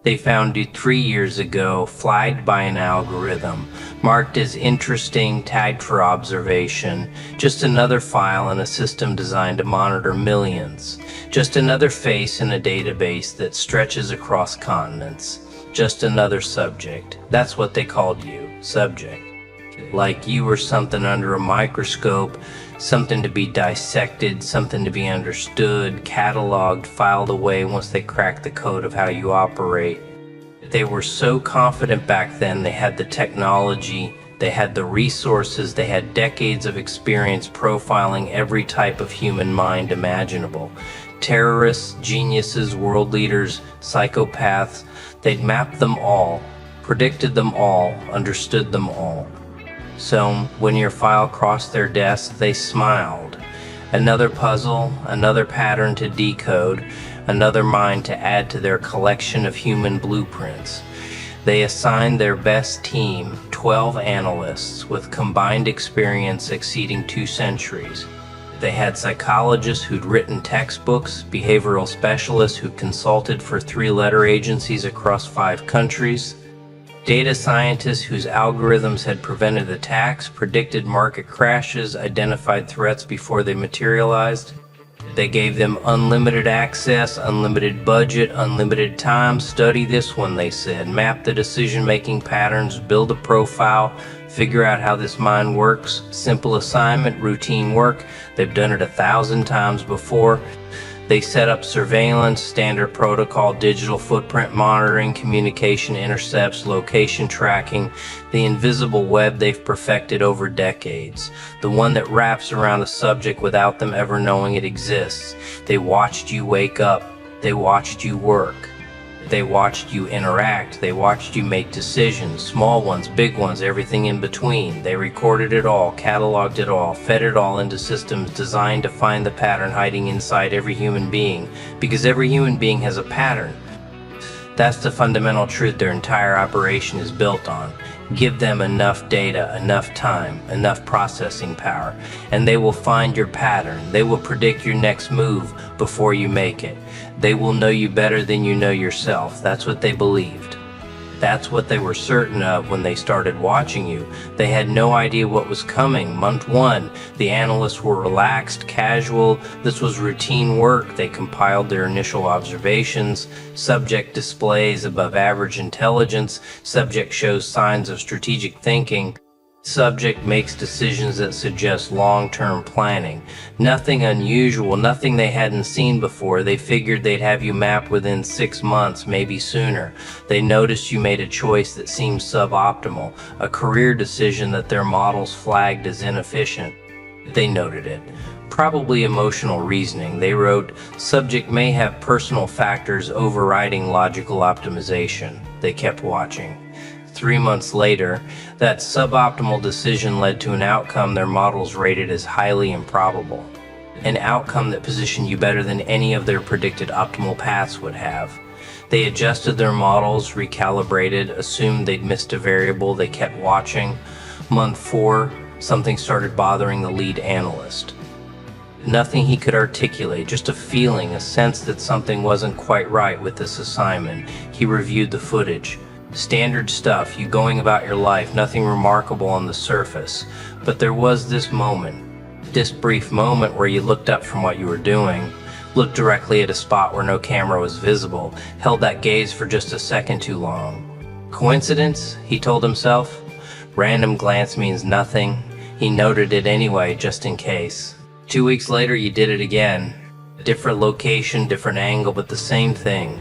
They found it 3 years ago, flagged by an algorithm, marked as interesting, tagged for observation. Just another file in a system designed to monitor millions. Just another face in a database that stretches across continents. Just another subject. That's what they called you, subject. Like you were something under a microscope, something to be dissected, something to be understood, cataloged, filed away once they cracked the code of how you operate. They were so confident back then. They had the technology, they had the resources, they had decades of experience profiling every type of human mind imaginable. Terrorists, geniuses, world leaders, psychopaths, they'd mapped them all, predicted them all, understood them all. So when your file crossed their desk, they smiled. Another puzzle, another pattern to decode, another mind to add to their collection of human blueprints. They assigned their best team, 12 analysts with combined experience exceeding 2 centuries. They had psychologists who'd written textbooks, behavioral specialists who consulted for 3-letter agencies across 5 countries, data scientists whose algorithms had prevented attacks, predicted market crashes, identified threats before they materialized. They gave them unlimited access, unlimited budget, unlimited time. Study this one, they said. Map the decision-making patterns, build a profile, figure out how this mind works. Simple assignment, routine work. They've done it 1,000 times before. They set up surveillance, standard protocol, digital footprint monitoring, communication intercepts, location tracking, the invisible web they've perfected over decades, the one that wraps around a subject without them ever knowing it exists. They watched you wake up. They watched you work. They watched you interact. They watched you make decisions, small ones, big ones, everything in between. They recorded it all, cataloged it all, fed it all into systems designed to find the pattern hiding inside every human being, because every human being has a pattern. That's the fundamental truth their entire operation is built on. Give them enough data, enough time, enough processing power, and they will find your pattern. They will predict your next move before you make it. They will know you better than you know yourself. That's what they believed. That's what they were certain of when they started watching you. They had no idea what was coming. Month 1, the analysts were relaxed, casual. This was routine work. They compiled their initial observations. Subject displays above average intelligence. Subject shows signs of strategic thinking. Subject makes decisions that suggest long-term planning. Nothing unusual, nothing they hadn't seen before. They figured they'd have you mapped within 6 months, maybe sooner. They noticed you made a choice that seemed suboptimal, a career decision that their models flagged as inefficient. They noted it. Probably emotional reasoning. They wrote, subject may have personal factors overriding logical optimization. They kept watching. 3 months later, that suboptimal decision led to an outcome their models rated as highly improbable. An outcome that positioned you better than any of their predicted optimal paths would have. They adjusted their models, recalibrated, assumed they'd missed a variable. They kept watching. Month 4, something started bothering the lead analyst. Nothing he could articulate, just a feeling, a sense that something wasn't quite right with this assignment. He reviewed the footage. Standard stuff, you going about your life, nothing remarkable on the surface. But there was this moment, this brief moment where you looked up from what you were doing, looked directly at a spot where no camera was visible, held that gaze for just a second too long. Coincidence? He told himself. Random glance means nothing. He noted it anyway, just in case. 2 weeks later, you did it again. Different location, different angle, but the same thing.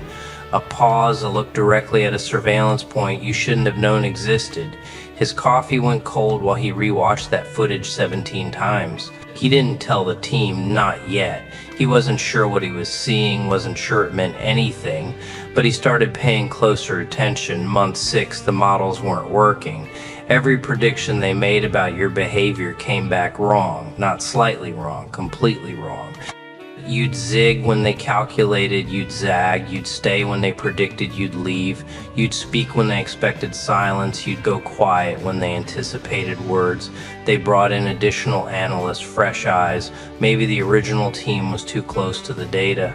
A pause, a look directly at a surveillance point you shouldn't have known existed. His coffee went cold while he rewatched that footage 17 times. He didn't tell the team, not yet. He wasn't sure what he was seeing, wasn't sure it meant anything, but he started paying closer attention. Month 6, the models weren't working. Every prediction they made about your behavior came back wrong, not slightly wrong, completely wrong. You'd zig when they calculated, you'd zag, you'd stay when they predicted you'd leave, you'd speak when they expected silence, you'd go quiet when they anticipated words. They brought in additional analysts, fresh eyes. Maybe the original team was too close to the data.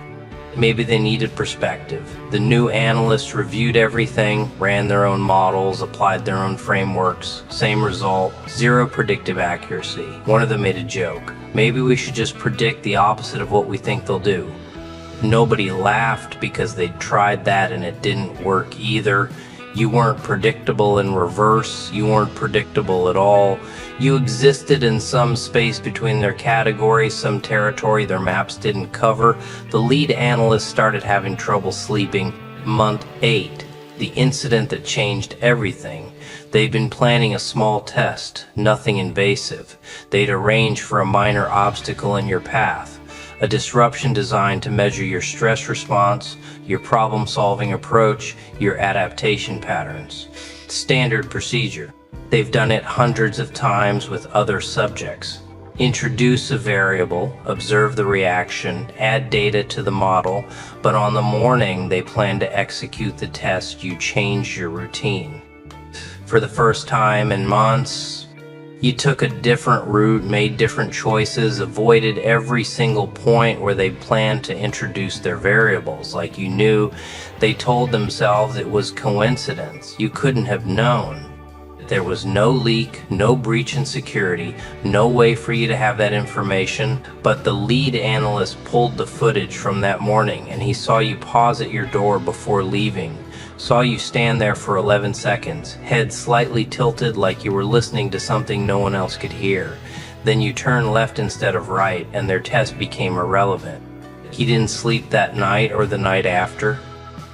Maybe they needed perspective. The new analysts reviewed everything, ran their own models, applied their own frameworks. Same result, zero predictive accuracy. One of them made a joke. Maybe we should just predict the opposite of what we think they'll do. Nobody laughed because they'd tried that and it didn't work either. You weren't predictable in reverse. You weren't predictable at all. You existed in some space between their categories, some territory their maps didn't cover. The lead analyst started having trouble sleeping. Month 8, the incident that changed everything. They'd been planning a small test, nothing invasive. They'd arranged for a minor obstacle in your path. A disruption designed to measure your stress response, your problem-solving approach, your adaptation patterns. Standard procedure. They've done it hundreds of times with other subjects. Introduce a variable, observe the reaction, add data to the model, but on the morning they plan to execute the test, you change your routine. For the first time in months, you took a different route, made different choices, avoided every single point where they planned to introduce their variables. Like you knew, they told themselves it was coincidence. You couldn't have known. There was no leak, no breach in security, no way for you to have that information, but the lead analyst pulled the footage from that morning and he saw you pause at your door before leaving. Saw you stand there for 11 seconds, head slightly tilted like you were listening to something no one else could hear. Then you turned left instead of right, and their test became irrelevant. He didn't sleep that night or the night after.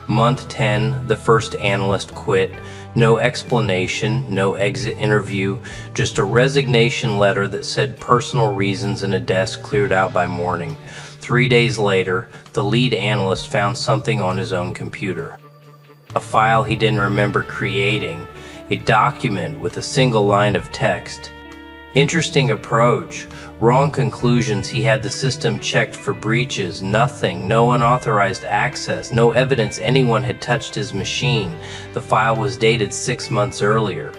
Month 10, the first analyst quit. No explanation, no exit interview, just a resignation letter that said personal reasons and a desk cleared out by morning. 3 days later, the lead analyst found something on his own computer. A file he didn't remember creating, a document with a single line of text. Interesting approach. Wrong conclusions. He had the system checked for breaches. Nothing. No unauthorized access. No evidence anyone had touched his machine. The file was dated 6 months earlier.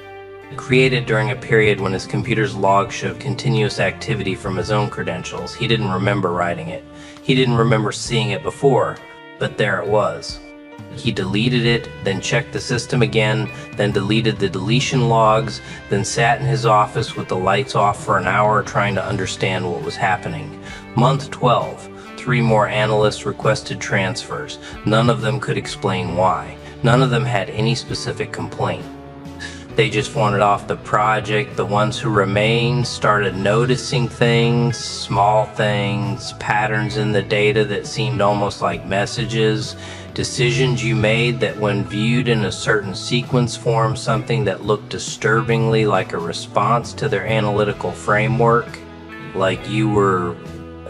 Created during a period when his computer's log showed continuous activity from his own credentials. He didn't remember writing it. He didn't remember seeing it before, but there it was. He deleted it, then checked the system again, then deleted the deletion logs, then sat in his office with the lights off for an hour trying to understand what was happening. Month 12, 3 more analysts requested transfers. None of them could explain why. None of them had any specific complaint. They just wanted off the project. The ones who remained started noticing things, small things, patterns in the data that seemed almost like messages, decisions you made that when viewed in a certain sequence formed something that looked disturbingly like a response to their analytical framework, like you were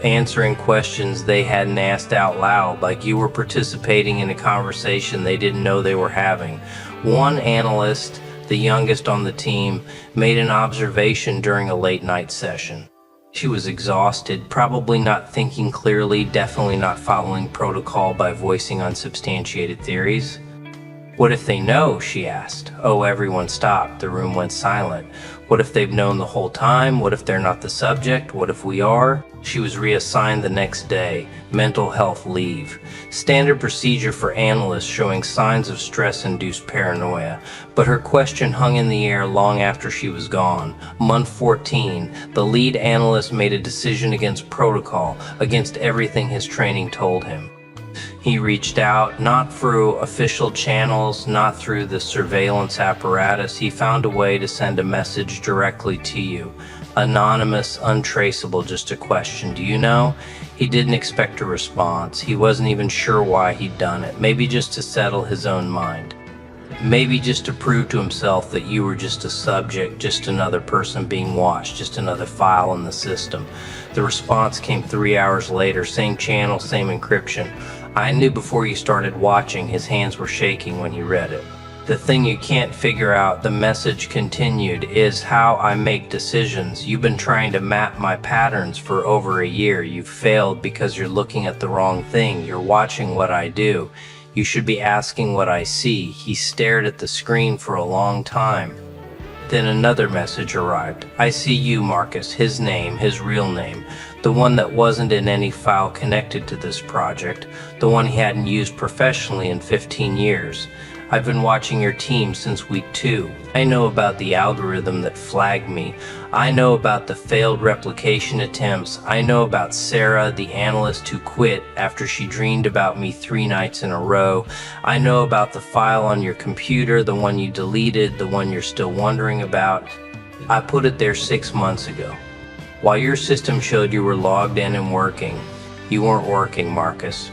answering questions they hadn't asked out loud, like you were participating in a conversation they didn't know they were having. One analyst, the youngest on the team, made an observation during a late night session. She was exhausted, probably not thinking clearly, definitely not following protocol by voicing unsubstantiated theories. What if they know? She asked. Oh, everyone stopped. The room went silent. What if they've known the whole time? What if they're not the subject? What if we are? She was reassigned the next day. Mental health leave. Standard procedure for analysts showing signs of stress-induced paranoia. But her question hung in the air long after she was gone. Month 14, the lead analyst made a decision against protocol, against everything his training told him. He reached out, not through official channels, not through the surveillance apparatus. He found a way to send a message directly to you. Anonymous, untraceable, just a question. Do you know? He didn't expect a response. He wasn't even sure why he'd done it. Maybe just to settle his own mind. Maybe just to prove to himself that you were just a subject, just another person being watched, just another file in the system. The response came 3 hours later, same channel, same encryption. I knew before you started watching, his hands were shaking when he read it. The thing you can't figure out, the message continued, is how I make decisions. You've been trying to map my patterns for over a year. You've failed because you're looking at the wrong thing. You're watching what I do. You should be asking what I see. He stared at the screen for a long time. Then another message arrived. I see you, Marcus, his name, his real name. the one that wasn't in any file connected to this project, the one he hadn't used professionally in 15 years. I've been watching your team since week 2. I know about the algorithm that flagged me. I know about the failed replication attempts. I know about Sarah, the analyst who quit after she dreamed about me 3 nights in a row. I know about the file on your computer, the one you deleted, the one you're still wondering about. I put it there 6 months ago. While your system showed you were logged in and working, you weren't working, Marcus.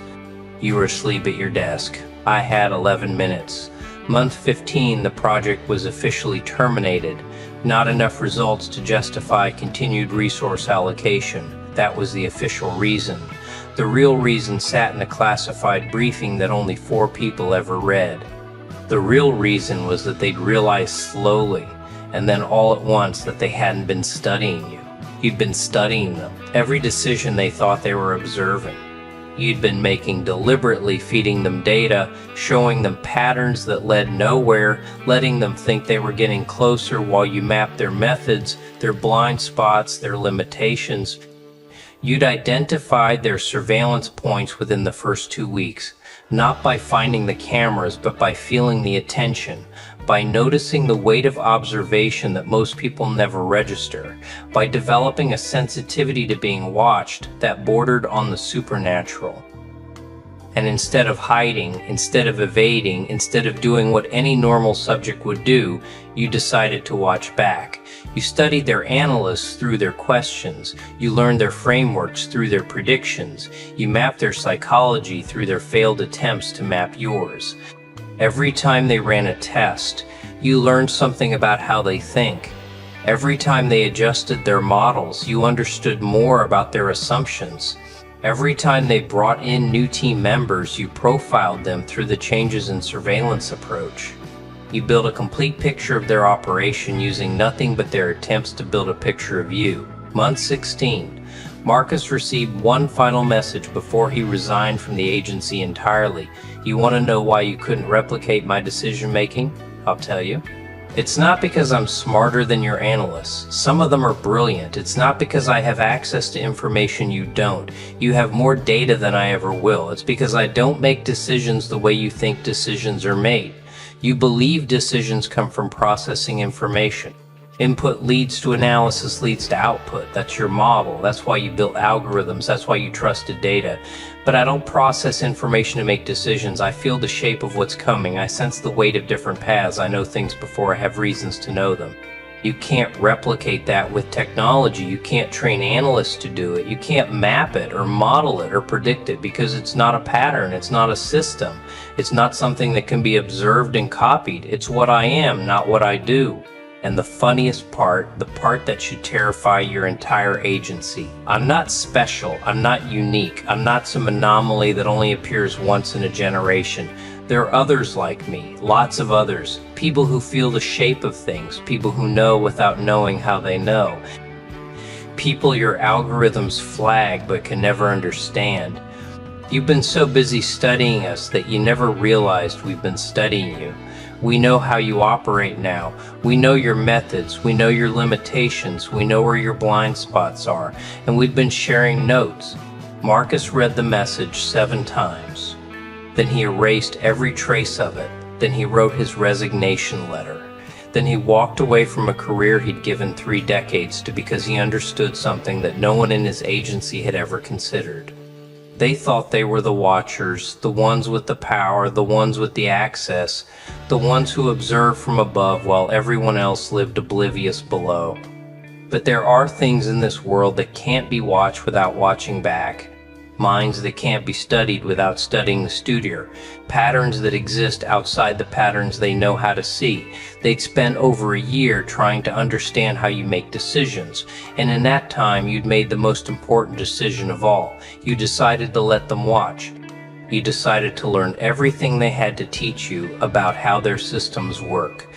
You were asleep at your desk. I had 11 minutes. Month 15, the project was officially terminated. Not enough results to justify continued resource allocation. That was the official reason. The real reason sat in a classified briefing that only 4 people ever read. The real reason was that they'd realized slowly, and then all at once, that they hadn't been studying you. You'd been studying them. Every decision they thought they were observing. You'd been making, deliberately feeding them data, showing them patterns that led nowhere, letting them think they were getting closer while you mapped their methods, their blind spots, their limitations. You'd identified their surveillance points within the first 2 weeks, not by finding the cameras, but by feeling the attention, by noticing the weight of observation that most people never register, by developing a sensitivity to being watched that bordered on the supernatural. And instead of hiding, instead of evading, instead of doing what any normal subject would do, you decided to watch back. You studied their analysts through their questions. You learned their frameworks through their predictions. You mapped their psychology through their failed attempts to map yours. Every time they ran a test, you learned something about how they think. Every time they adjusted their models, you understood more about their assumptions. Every time they brought in new team members, you profiled them through the changes in surveillance approach. You built a complete picture of their operation using nothing but their attempts to build a picture of you. Month 16. Marcus received one final message before he resigned from the agency entirely. You want to know why you couldn't replicate my decision making? I'll tell you. It's not because I'm smarter than your analysts. Some of them are brilliant. It's not because I have access to information you don't. You have more data than I ever will. It's because I don't make decisions the way you think decisions are made. You believe decisions come from processing information. Input leads to analysis, leads to output. That's your model. That's why you built algorithms. That's why you trusted data. But I don't process information to make decisions. I feel the shape of what's coming. I sense the weight of different paths. I know things before I have reasons to know them. You can't replicate that with technology. You can't train analysts to do it. You can't map it or model it or predict it because it's not a pattern. It's not a system. It's not something that can be observed and copied. It's what I am, not what I do. And the funniest part, the part that should terrify your entire agency. I'm not special. I'm not unique. I'm not some anomaly that only appears once in a generation. There are others like me, lots of others, people who feel the shape of things, people who know without knowing how they know. People your algorithms flag but can never understand. You've been so busy studying us that you never realized we've been studying you. We know how you operate now. We know your methods. We know your limitations. We know where your blind spots are. And we've been sharing notes. Marcus read the message 7 times. Then he erased every trace of it. Then he wrote his resignation letter. Then he walked away from a career he'd given 3 decades to because he understood something that no one in his agency had ever considered. They thought they were the watchers, the ones with the power, the ones with the access, the ones who observed from above while everyone else lived oblivious below. But there are things in this world that can't be watched without watching back. Minds that can't be studied without studying the studier. Patterns that exist outside the patterns they know how to see. They'd spent over a year trying to understand how you make decisions. And in that time, you'd made the most important decision of all. You decided to let them watch. You decided to learn everything they had to teach you about how their systems work.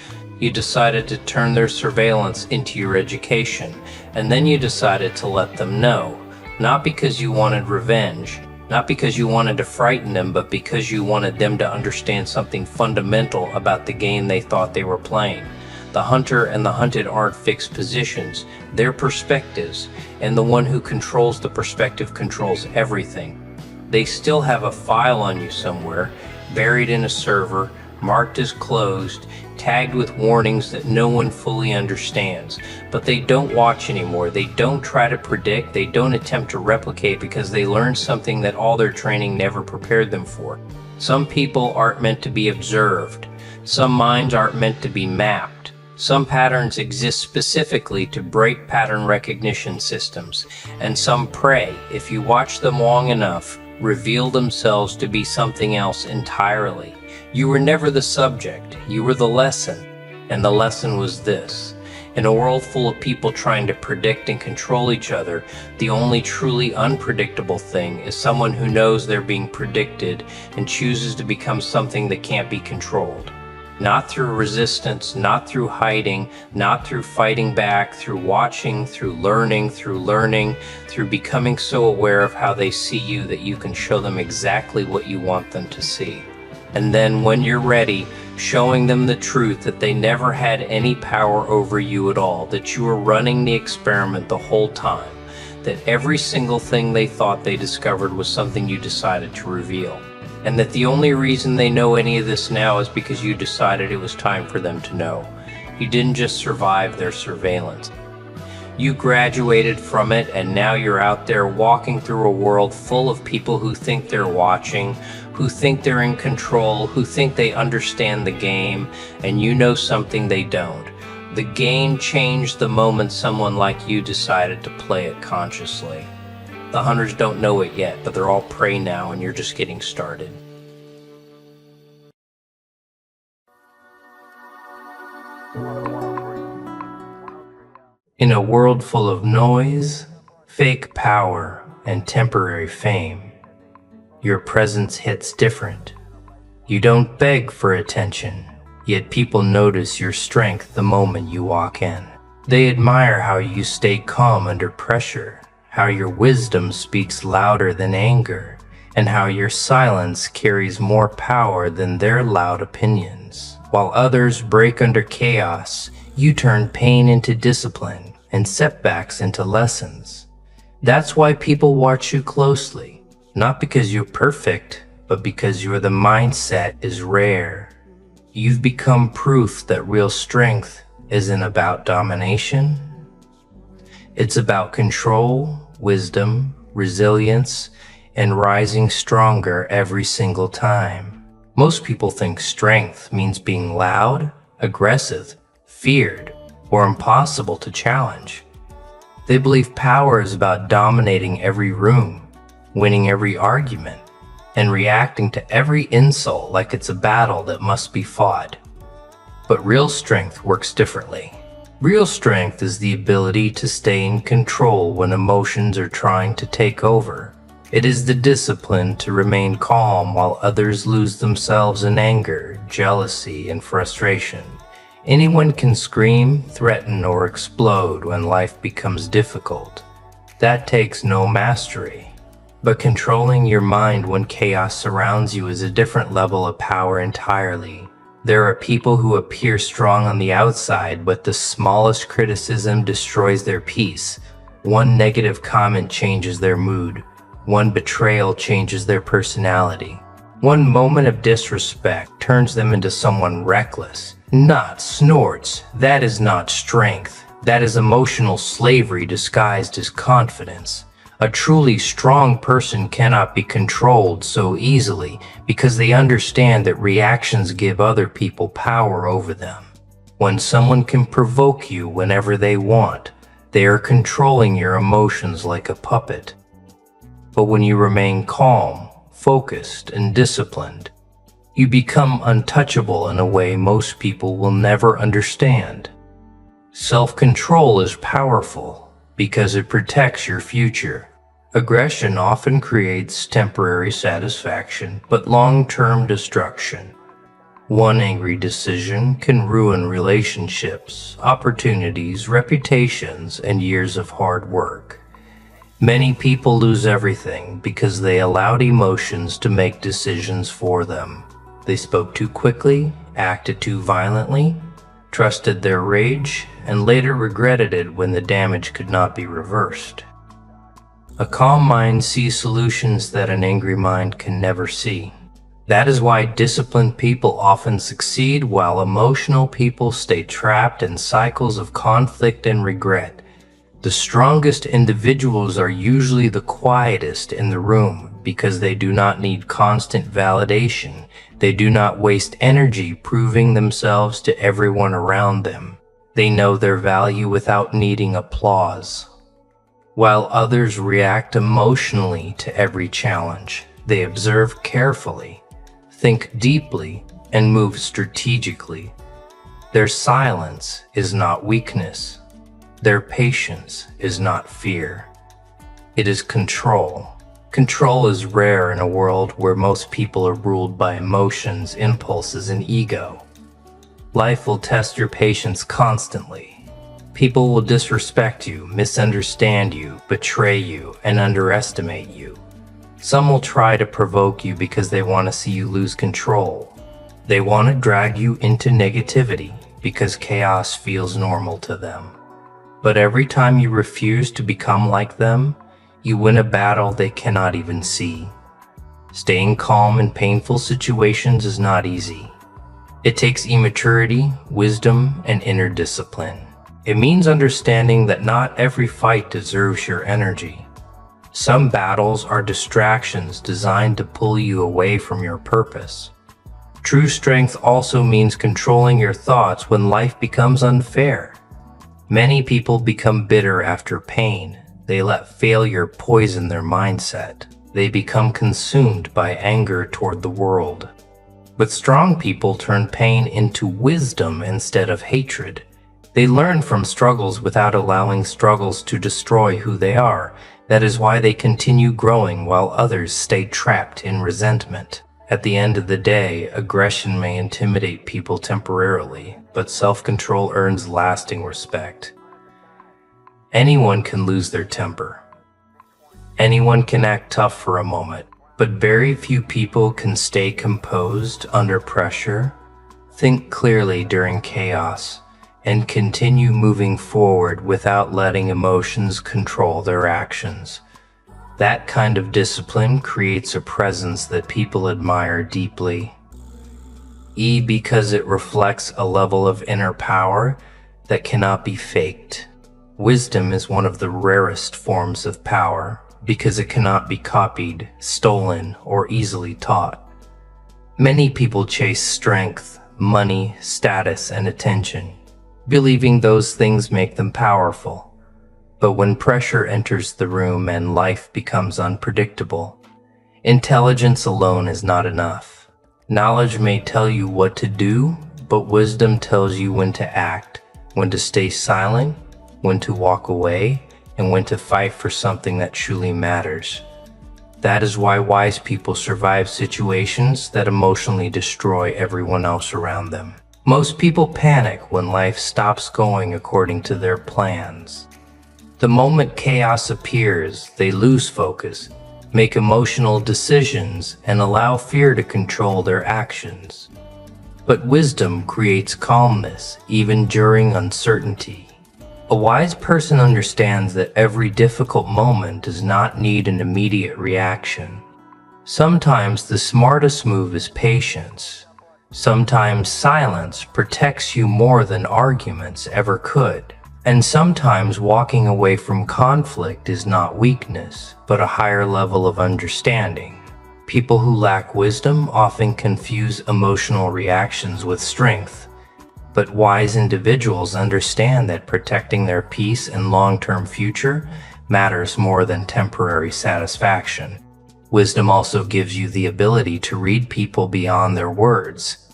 You decided to turn their surveillance into your education. And then you decided to let them know. Not because you wanted revenge, not because you wanted to frighten them, but because you wanted them to understand something fundamental about the game they thought they were playing. The hunter and the hunted aren't fixed positions, they're perspectives, and the one who controls the perspective controls everything. They still have a file on you somewhere, buried in a server, marked as closed, tagged with warnings that no one fully understands. But they don't watch anymore. They don't try to predict. They don't attempt to replicate because they learned something that all their training never prepared them for. Some people aren't meant to be observed. Some minds aren't meant to be mapped. Some patterns exist specifically to break pattern recognition systems, and some prey, if you watch them long enough, reveal themselves to be something else entirely. You were never the subject, you were the lesson, and the lesson was this. In a world full of people trying to predict and control each other, the only truly unpredictable thing is someone who knows they're being predicted and chooses to become something that can't be controlled. Not through resistance, not through hiding, not through fighting back, through watching, through learning, through becoming so aware of how they see you that you can show them exactly what you want them to see. And then when you're ready, showing them the truth that they never had any power over you at all, that you were running the experiment the whole time, that every single thing they thought they discovered was something you decided to reveal. And that the only reason they know any of this now is because you decided it was time for them to know. You didn't just survive their surveillance. You graduated from it, and now you're out there walking through a world full of people who think they're watching, who think they're in control, who think they understand the game, and you know something they don't. The game changed the moment someone like you decided to play it consciously. The hunters don't know it yet, but they're all prey now, and you're just getting started. In a world full of noise, fake power, and temporary fame, your presence hits different. You don't beg for attention, yet people notice your strength the moment you walk in. They admire how you stay calm under pressure, how your wisdom speaks louder than anger, and how your silence carries more power than their loud opinions. While others break under chaos, you turn pain into discipline and setbacks into lessons. That's why people watch you closely, not because you're perfect, but because the mindset is rare. You've become proof that real strength isn't about domination. It's about control, wisdom, resilience, and rising stronger every single time. Most people think strength means being loud, aggressive, feared, or impossible to challenge. They believe power is about dominating every room, winning every argument, and reacting to every insult like it's a battle that must be fought. But real strength works differently. Real strength is the ability to stay in control when emotions are trying to take over. It is the discipline to remain calm while others lose themselves in anger, jealousy, and frustration. Anyone can scream, threaten, or explode when life becomes difficult. That takes no mastery. But controlling your mind when chaos surrounds you is a different level of power entirely. There are people who appear strong on the outside, but the smallest criticism destroys their peace. One negative comment changes their mood. One betrayal changes their personality. One moment of disrespect turns them into someone reckless. Not snorts. That is not strength. That is emotional slavery disguised as confidence. A truly strong person cannot be controlled so easily because they understand that reactions give other people power over them. When someone can provoke you whenever they want, they are controlling your emotions like a puppet. But when you remain calm, focused, and disciplined, you become untouchable in a way most people will never understand. Self-control is powerful because it protects your future. Aggression often creates temporary satisfaction, but long-term destruction. One angry decision can ruin relationships, opportunities, reputations, and years of hard work. Many people lose everything because they allowed emotions to make decisions for them. They spoke too quickly, acted too violently, trusted their rage, and later regretted it when the damage could not be reversed. A calm mind sees solutions that an angry mind can never see. That is why disciplined people often succeed while emotional people stay trapped in cycles of conflict and regret. The strongest individuals are usually the quietest in the room because they do not need constant validation. They do not waste energy proving themselves to everyone around them. They know their value without needing applause. While others react emotionally to every challenge, they observe carefully, think deeply, and move strategically. Their silence is not weakness. Their patience is not fear. It is control. Control is rare in a world where most people are ruled by emotions, impulses, and ego. Life will test your patience constantly. People will disrespect you, misunderstand you, betray you, and underestimate you. Some will try to provoke you because they want to see you lose control. They want to drag you into negativity because chaos feels normal to them. But every time you refuse to become like them, you win a battle they cannot even see. Staying calm in painful situations is not easy. It takes immaturity, wisdom, and inner discipline. It means understanding that not every fight deserves your energy. Some battles are distractions designed to pull you away from your purpose. True strength also means controlling your thoughts when life becomes unfair. Many people become bitter after pain. They let failure poison their mindset. They become consumed by anger toward the world. But strong people turn pain into wisdom instead of hatred. They learn from struggles without allowing struggles to destroy who they are. That is why they continue growing while others stay trapped in resentment. At the end of the day, aggression may intimidate people temporarily, but self-control earns lasting respect. Anyone can lose their temper. Anyone can act tough for a moment, but very few people can stay composed under pressure, think clearly during chaos, and continue moving forward without letting emotions control their actions. That kind of discipline creates a presence that people admire deeply. Because it reflects a level of inner power that cannot be faked. Wisdom is one of the rarest forms of power because it cannot be copied, stolen, or easily taught. Many people chase strength, money, status, and attention, believing those things make them powerful. But when pressure enters the room and life becomes unpredictable, intelligence alone is not enough. Knowledge may tell you what to do, but wisdom tells you when to act, when to stay silent, when to walk away, and when to fight for something that truly matters. That is why wise people survive situations that emotionally destroy everyone else around them. Most people panic when life stops going according to their plans. The moment chaos appears, they lose focus, make emotional decisions, and allow fear to control their actions. But wisdom creates calmness, even during uncertainty. A wise person understands that every difficult moment does not need an immediate reaction. Sometimes the smartest move is patience. Sometimes silence protects you more than arguments ever could. And sometimes walking away from conflict is not weakness, but a higher level of understanding. People who lack wisdom often confuse emotional reactions with strength. But wise individuals understand that protecting their peace and long-term future matters more than temporary satisfaction. Wisdom also gives you the ability to read people beyond their words.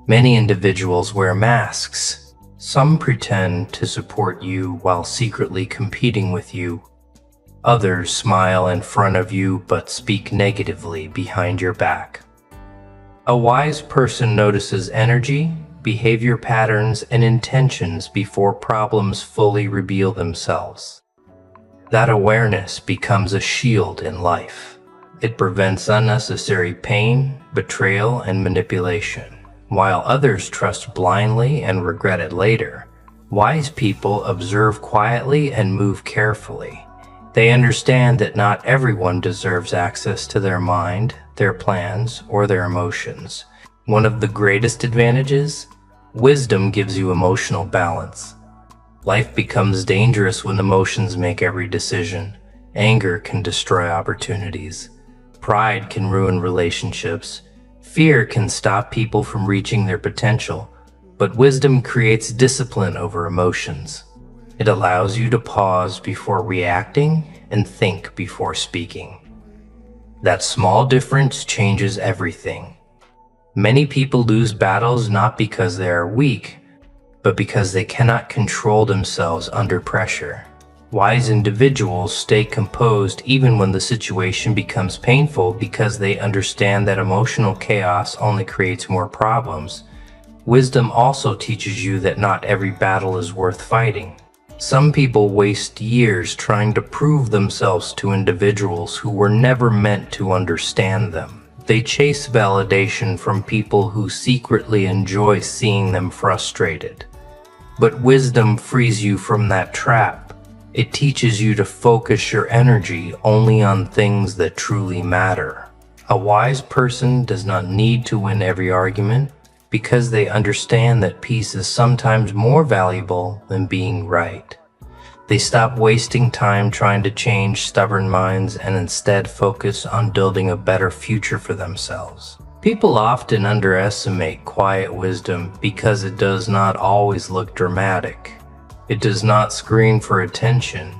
Many individuals wear masks. Some pretend to support you while secretly competing with you. Others smile in front of you but speak negatively behind your back. A wise person notices energy, behavior patterns, and intentions before problems fully reveal themselves. That awareness becomes a shield in life. It prevents unnecessary pain, betrayal, and manipulation. while others trust blindly and regret it later. Wise people observe quietly and move carefully. They understand that not everyone deserves access to their mind, their plans, or their emotions. One of the greatest advantages? Wisdom gives you emotional balance. Life becomes dangerous when emotions make every decision. Anger can destroy opportunities. Pride can ruin relationships. Fear can stop people from reaching their potential. But wisdom creates discipline over emotions. It allows you to pause before reacting and think before speaking. That small difference changes everything. Many people lose battles not because they are weak, but because they cannot control themselves under pressure. Wise individuals stay composed even when the situation becomes painful because they understand that emotional chaos only creates more problems. Wisdom also teaches you that not every battle is worth fighting. Some people waste years trying to prove themselves to individuals who were never meant to understand them. They chase validation from people who secretly enjoy seeing them frustrated. But wisdom frees you from that trap. It teaches you to focus your energy only on things that truly matter. A wise person does not need to win every argument because they understand that peace is sometimes more valuable than being right. They stop wasting time trying to change stubborn minds and instead focus on building a better future for themselves. People often underestimate quiet wisdom because it does not always look dramatic. It does not scream for attention.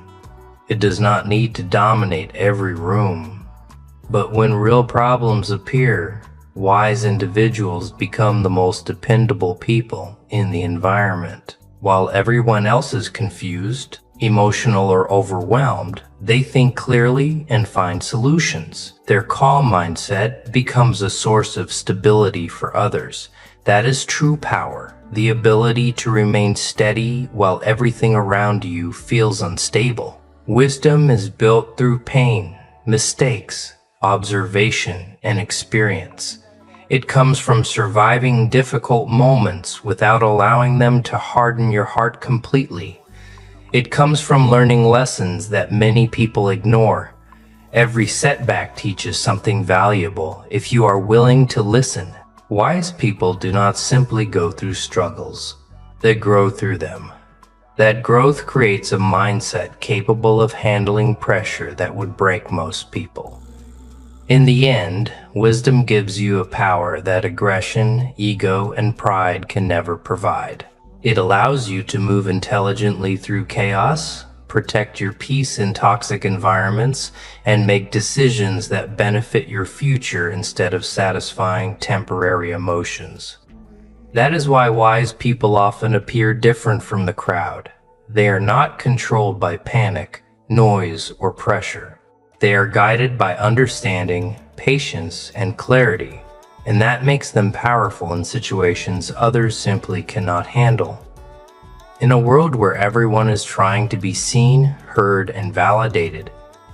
It does not need to dominate every room. But when real problems appear, wise individuals become the most dependable people in the environment. While everyone else is confused, emotional, or overwhelmed, they think clearly and find solutions. Their calm mindset becomes a source of stability for others. That is true power. The ability to remain steady while everything around you feels unstable. Wisdom is built through pain, mistakes, observation, and experience. It comes from surviving difficult moments without allowing them to harden your heart completely. It comes from learning lessons that many people ignore. Every setback teaches something valuable if you are willing to listen. Wise people do not simply go through struggles, they grow through them. That growth creates a mindset capable of handling pressure that would break most people. In the end, wisdom gives you a power that aggression, ego, and pride can never provide. It allows you to move intelligently through chaos, protect your peace in toxic environments, and make decisions that benefit your future instead of satisfying temporary emotions. That is why wise people often appear different from the crowd. They are not controlled by panic, noise, or pressure. They are guided by understanding, patience, and clarity, and that makes them powerful in situations others simply cannot handle. In a world where everyone is trying to be seen, heard, and validated,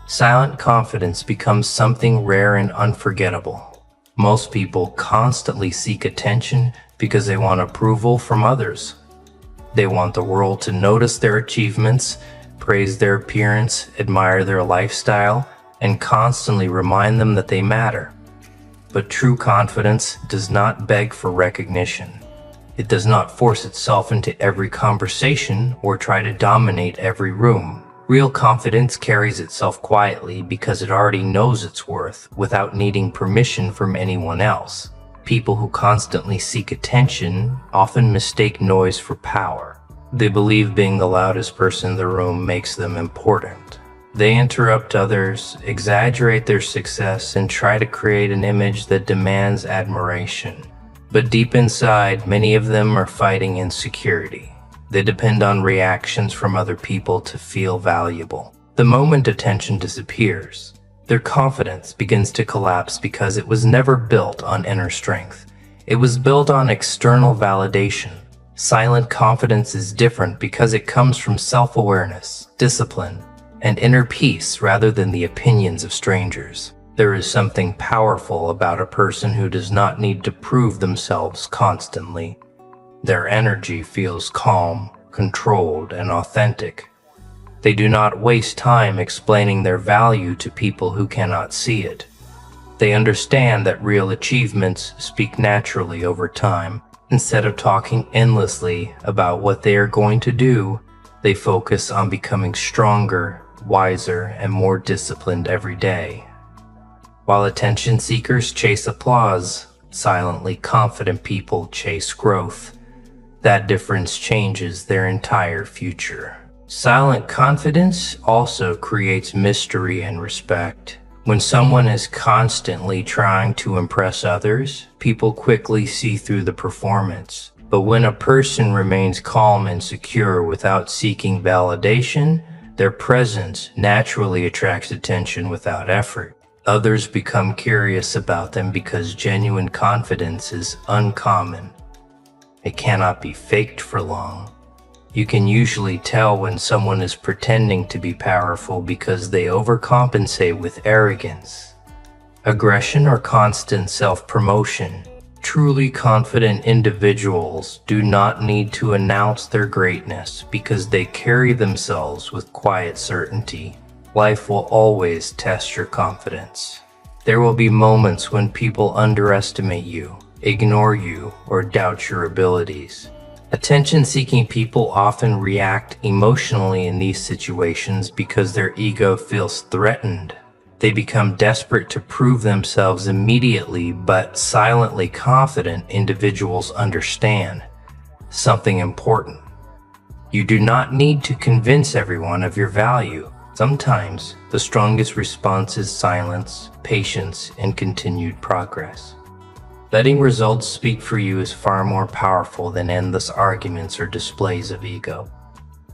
silent confidence becomes something rare and unforgettable. Most people constantly seek attention because they want approval from others. They want the world to notice their achievements, praise their appearance, admire their lifestyle, and constantly remind them that they matter. But true confidence does not beg for recognition. It does not force itself into every conversation or try to dominate every room. Real confidence carries itself quietly because it already knows its worth without needing permission from anyone else. People who constantly seek attention often mistake noise for power. They believe being the loudest person in the room makes them important. They interrupt others, exaggerate their success, and try to create an image that demands admiration. But deep inside, many of them are fighting insecurity. They depend on reactions from other people to feel valuable. The moment attention disappears, their confidence begins to collapse because it was never built on inner strength. It was built on external validation. Silent confidence is different because it comes from self-awareness, discipline, and inner peace rather than the opinions of strangers. There is something powerful about a person who does not need to prove themselves constantly. Their energy feels calm, controlled, and authentic. They do not waste time explaining their value to people who cannot see it. They understand that real achievements speak naturally over time. Instead of talking endlessly about what they are going to do, they focus on becoming stronger, wiser, and more disciplined every day. While attention seekers chase applause, silently confident people chase growth. That difference changes their entire future. Silent confidence also creates mystery and respect. When someone is constantly trying to impress others, people quickly see through the performance. But when a person remains calm and secure without seeking validation, their presence naturally attracts attention without effort. Others become curious about them because genuine confidence is uncommon. It cannot be faked for long. You can usually tell when someone is pretending to be powerful because they overcompensate with arrogance, aggression, or constant self-promotion. Truly confident individuals do not need to announce their greatness because they carry themselves with quiet certainty. Life will always test your confidence. There will be moments when people underestimate you, ignore you, or doubt your abilities. Attention-seeking people often react emotionally in these situations because their ego feels threatened. They become desperate to prove themselves immediately, but silently confident individuals understand something important. You do not need to convince everyone of your value. Sometimes the strongest response is silence, patience, and continued progress. Letting results speak for you is far more powerful than endless arguments or displays of ego.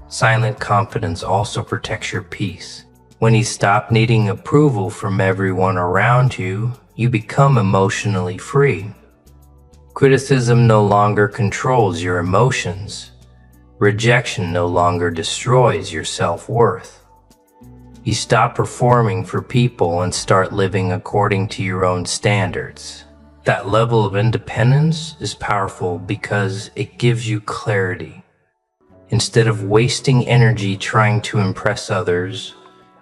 Silent confidence also protects your peace. When you stop needing approval from everyone around you, you become emotionally free. Criticism no longer controls your emotions. Rejection no longer destroys your self-worth. You stop performing for people and start living according to your own standards. That level of independence is powerful because it gives you clarity. Instead of wasting energy trying to impress others,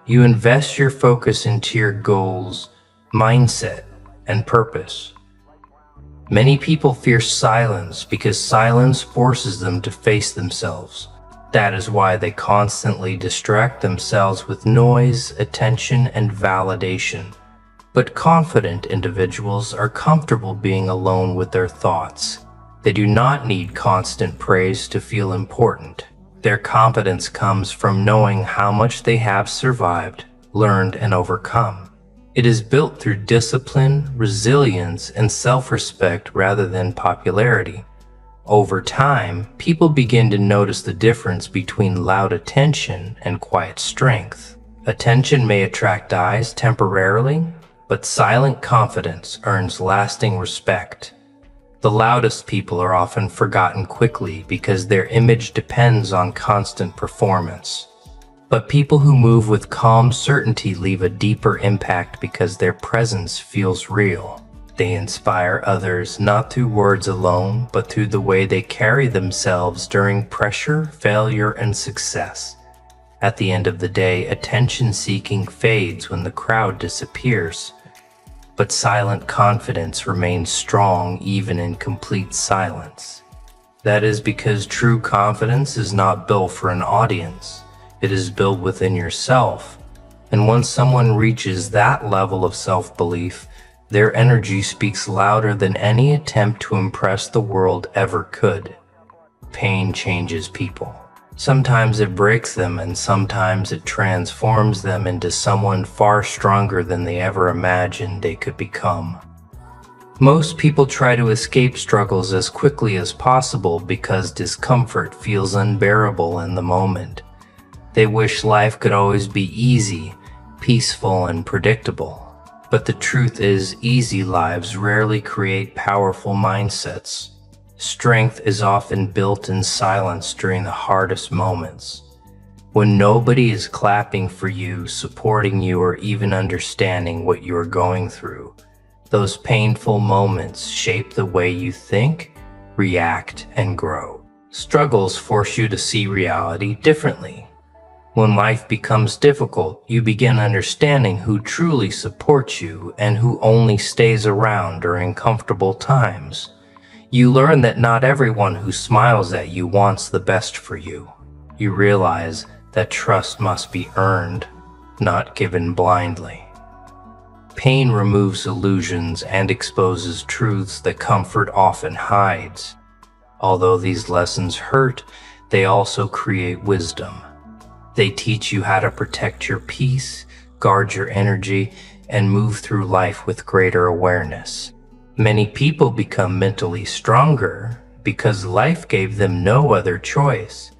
you invest your focus into your goals, mindset, and purpose. Many people fear silence because silence forces them to face themselves. That is why they constantly distract themselves with noise, attention, and validation. But confident individuals are comfortable being alone with their thoughts. They do not need constant praise to feel important. Their confidence comes from knowing how much they have survived, learned, and overcome. It is built through discipline, resilience, and self-respect rather than popularity. Over time, people begin to notice the difference between loud attention and quiet strength. Attention may attract eyes temporarily, but silent confidence earns lasting respect. The loudest people are often forgotten quickly because their image depends on constant performance. But people who move with calm certainty leave a deeper impact because their presence feels real. They inspire others not through words alone, but through the way they carry themselves during pressure, failure, and success. At the end of the day, attention-seeking fades when the crowd disappears. But silent confidence remains strong even in complete silence. That is because true confidence is not built for an audience. It is built within yourself. And once someone reaches that level of self-belief, their energy speaks louder than any attempt to impress the world ever could. Pain changes people. Sometimes it breaks them, and sometimes it transforms them into someone far stronger than they ever imagined they could become. Most people try to escape struggles as quickly as possible because discomfort feels unbearable in the moment. They wish life could always be easy, peaceful, and predictable. But the truth is, easy lives rarely create powerful mindsets. Strength is often built in silence during the hardest moments. when nobody is clapping for you, supporting you, or even understanding what you are going through. Those painful moments shape the way you think, react, and grow. Struggles force you to see reality differently. When life becomes difficult, you begin understanding who truly supports you and who only stays around during comfortable times. You learn that not everyone who smiles at you wants the best for you. You realize that trust must be earned, not given blindly. Pain removes illusions and exposes truths that comfort often hides. Although these lessons hurt, they also create wisdom. They teach you how to protect your peace, guard your energy, and move through life with greater awareness. Many people become mentally stronger because life gave them no other choice.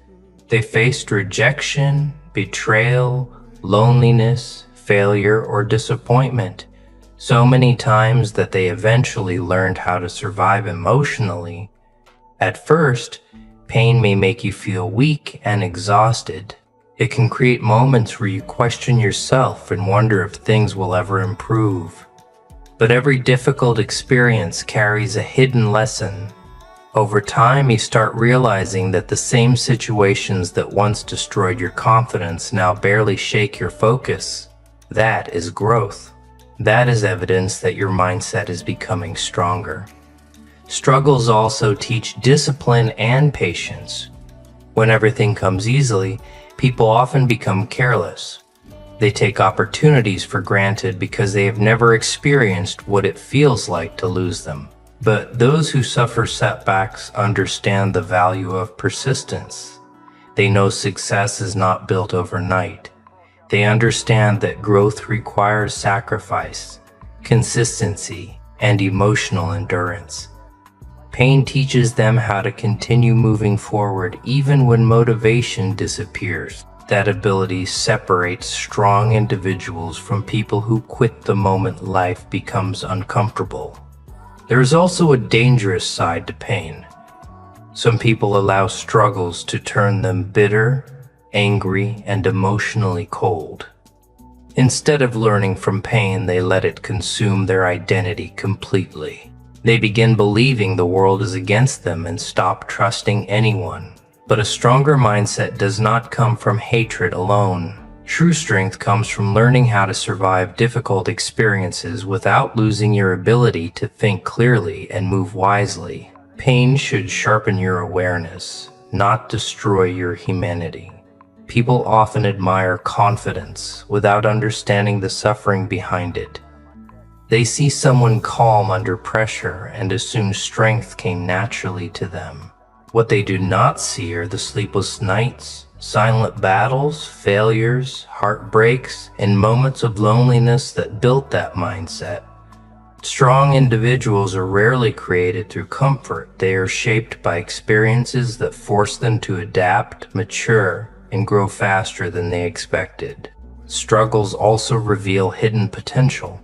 They faced rejection, betrayal, loneliness, failure, or disappointment so many times that they eventually learned how to survive emotionally. At first, pain may make you feel weak and exhausted. It can create moments where you question yourself and wonder if things will ever improve. But every difficult experience carries a hidden lesson. Over time, you start realizing that the same situations that once destroyed your confidence now barely shake your focus. That is growth. That is evidence that your mindset is becoming stronger. Struggles also teach discipline and patience. When everything comes easily, people often become careless. They take opportunities for granted because they have never experienced what it feels like to lose them. But those who suffer setbacks understand the value of persistence. They know success is not built overnight. They understand that growth requires sacrifice, consistency, and emotional endurance. Pain teaches them how to continue moving forward even when motivation disappears. That ability separates strong individuals from people who quit the moment life becomes uncomfortable. There is also a dangerous side to pain. Some people allow struggles to turn them bitter, angry, and emotionally cold. Instead of learning from pain, they let it consume their identity completely. They begin believing the world is against them and stop trusting anyone. But a stronger mindset does not come from hatred alone. True strength comes from learning how to survive difficult experiences without losing your ability to think clearly and move wisely. Pain should sharpen your awareness, not destroy your humanity. People often admire confidence without understanding the suffering behind it. They see someone calm under pressure and assume strength came naturally to them. What they do not see are the sleepless nights, silent battles, failures, heartbreaks, and moments of loneliness that built that mindset. Strong individuals are rarely created through comfort. They are shaped by experiences that force them to adapt, mature, and grow faster than they expected. Struggles also reveal hidden potential.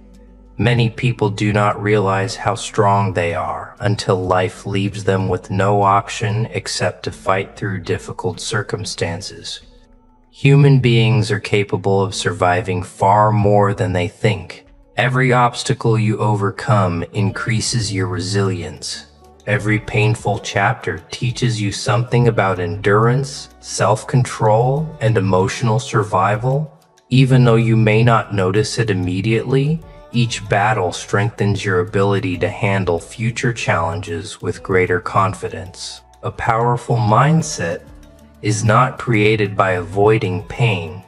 Many people do not realize how strong they are until life leaves them with no option except to fight through difficult circumstances. Human beings are capable of surviving far more than they think. Every obstacle you overcome increases your resilience. Every painful chapter teaches you something about endurance, self-control, and emotional survival. Even though you may not notice it immediately, each battle strengthens your ability to handle future challenges with greater confidence. A powerful mindset is not created by avoiding pain,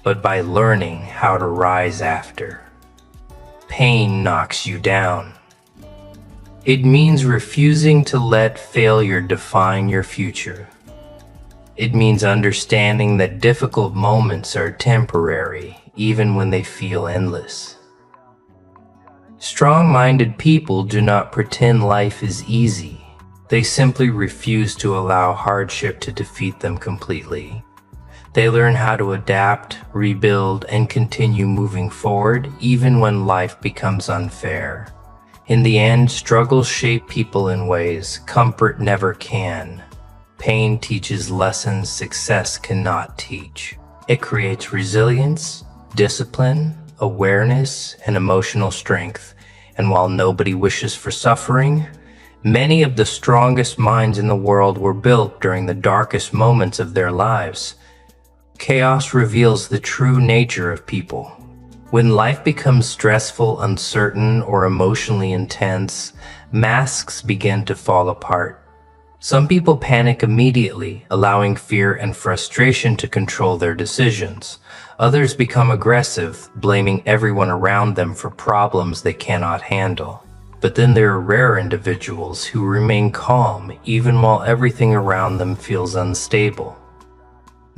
but by learning how to rise after. Pain knocks you down. It means refusing to let failure define your future. It means understanding that difficult moments are temporary, even when they feel endless. Strong-minded people do not pretend life is easy. They simply refuse to allow hardship to defeat them completely. They learn how to adapt, rebuild, and continue moving forward, even when life becomes unfair. In the end, struggles shape people in ways comfort never can. Pain teaches lessons success cannot teach. It creates resilience, discipline, awareness, and emotional strength. And while nobody wishes for suffering, many of the strongest minds in the world were built during the darkest moments of their lives. Chaos reveals the true nature of people. When life becomes stressful, uncertain, or emotionally intense, masks begin to fall apart. Some people panic immediately, allowing fear and frustration to control their decisions. Others become aggressive, blaming everyone around them for problems they cannot handle. But then there are rare individuals who remain calm even while everything around them feels unstable.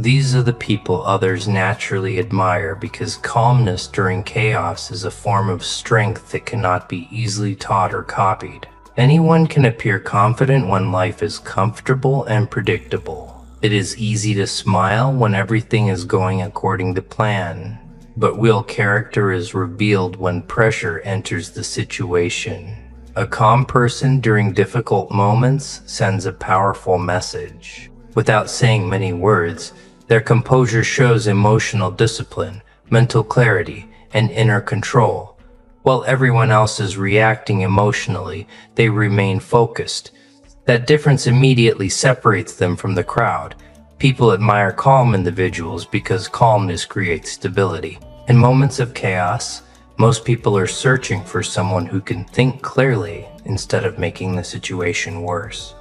These are the people others naturally admire because calmness during chaos is a form of strength that cannot be easily taught or copied. Anyone can appear confident when life is comfortable and predictable. It is easy to smile when everything is going according to plan. But real character is revealed when pressure enters the situation. A calm person during difficult moments sends a powerful message. Without saying many words, their composure shows emotional discipline, mental clarity, and inner control. While everyone else is reacting emotionally, they remain focused. That difference immediately separates them from the crowd. People admire calm individuals because calmness creates stability. In moments of chaos, most people are searching for someone who can think clearly instead of making the situation worse.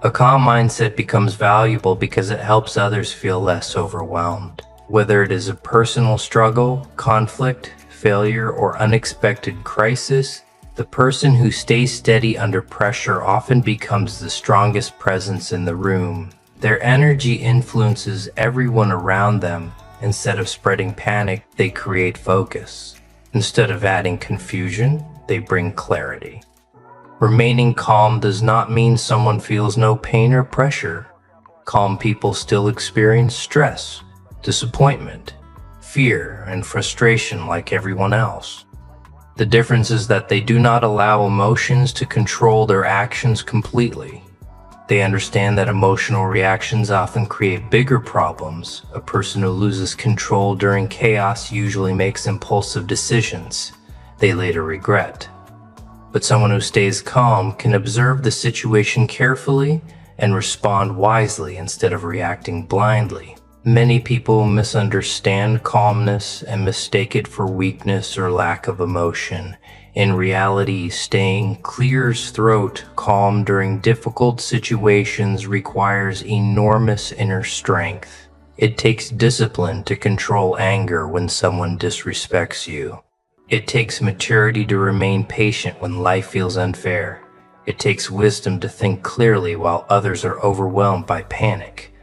A calm mindset becomes valuable because it helps others feel less overwhelmed. Whether it is a personal struggle, conflict, failure, or unexpected crisis, the person who stays steady under pressure often becomes the strongest presence in the room. Their energy influences everyone around them. Instead of spreading panic, they create focus. Instead of adding confusion, they bring clarity. Remaining calm does not mean someone feels no pain or pressure. Calm people still experience stress, disappointment, fear, and frustration like everyone else. The difference is that they do not allow emotions to control their actions completely. They understand that emotional reactions often create bigger problems. A person who loses control during chaos usually makes impulsive decisions they later regret. But someone who stays calm can observe the situation carefully and respond wisely instead of reacting blindly. Many people misunderstand calmness and mistake it for weakness or lack of emotion. In reality, staying clear as throat, calm during difficult situations requires enormous inner strength. It takes discipline to control anger when someone disrespects you. It takes maturity to remain patient when life feels unfair. It takes wisdom to think clearly while others are overwhelmed by panic.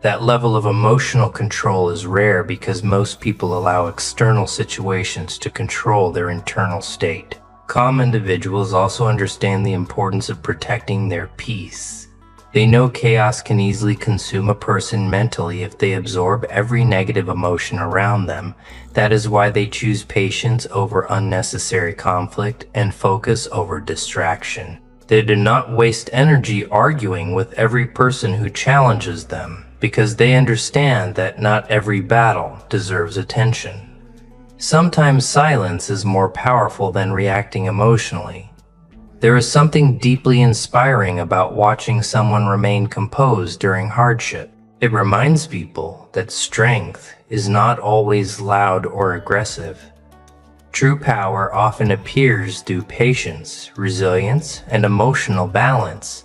That level of emotional control is rare because most people allow external situations to control their internal state. Calm individuals also understand the importance of protecting their peace. They know chaos can easily consume a person mentally if they absorb every negative emotion around them. That is why they choose patience over unnecessary conflict and focus over distraction. They do not waste energy arguing with every person who challenges them, because they understand that not every battle deserves attention. Sometimes silence is more powerful than reacting emotionally. There is something deeply inspiring about watching someone remain composed during hardship. It reminds people that strength is not always loud or aggressive. True power often appears through patience, resilience, and emotional balance.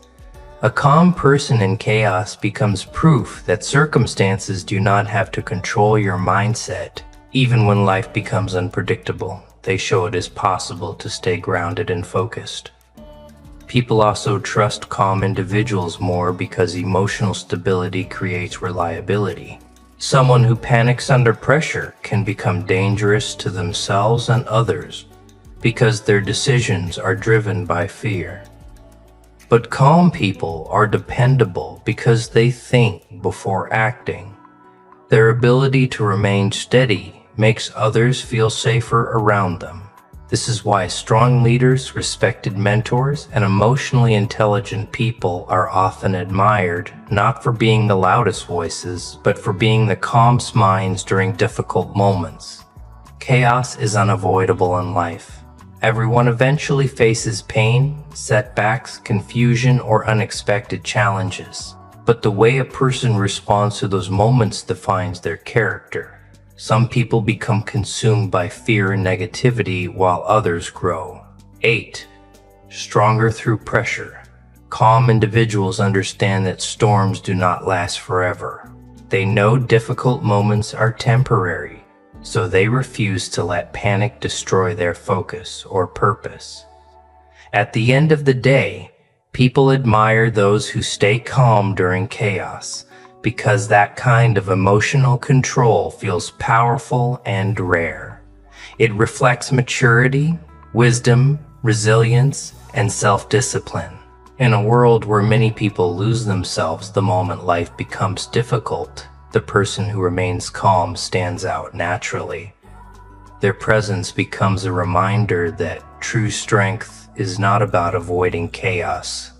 A calm person in chaos becomes proof that circumstances do not have to control your mindset. Even when life becomes unpredictable, they show it is possible to stay grounded and focused. People also trust calm individuals more because emotional stability creates reliability. Someone who panics under pressure can become dangerous to themselves and others because their decisions are driven by fear. But calm people are dependable because they think before acting. Their ability to remain steady makes others feel safer around them. This is why strong leaders, respected mentors, and emotionally intelligent people are often admired, not for being the loudest voices, but for being the calmest minds during difficult moments. Chaos is unavoidable in life. Everyone eventually faces pain, setbacks, confusion, or unexpected challenges. But the way a person responds to those moments defines their character. Some people become consumed by fear and negativity while others grow. 8. Stronger through pressure. Calm individuals understand that storms do not last forever. They know difficult moments are temporary, so they refuse to let panic destroy their focus or purpose. At the end of the day, people admire those who stay calm during chaos, because that kind of emotional control feels powerful and rare. It reflects maturity, wisdom, resilience, and self-discipline. In a world where many people lose themselves the moment life becomes difficult, the person who remains calm stands out naturally. Their presence becomes a reminder that true strength is not about avoiding chaos.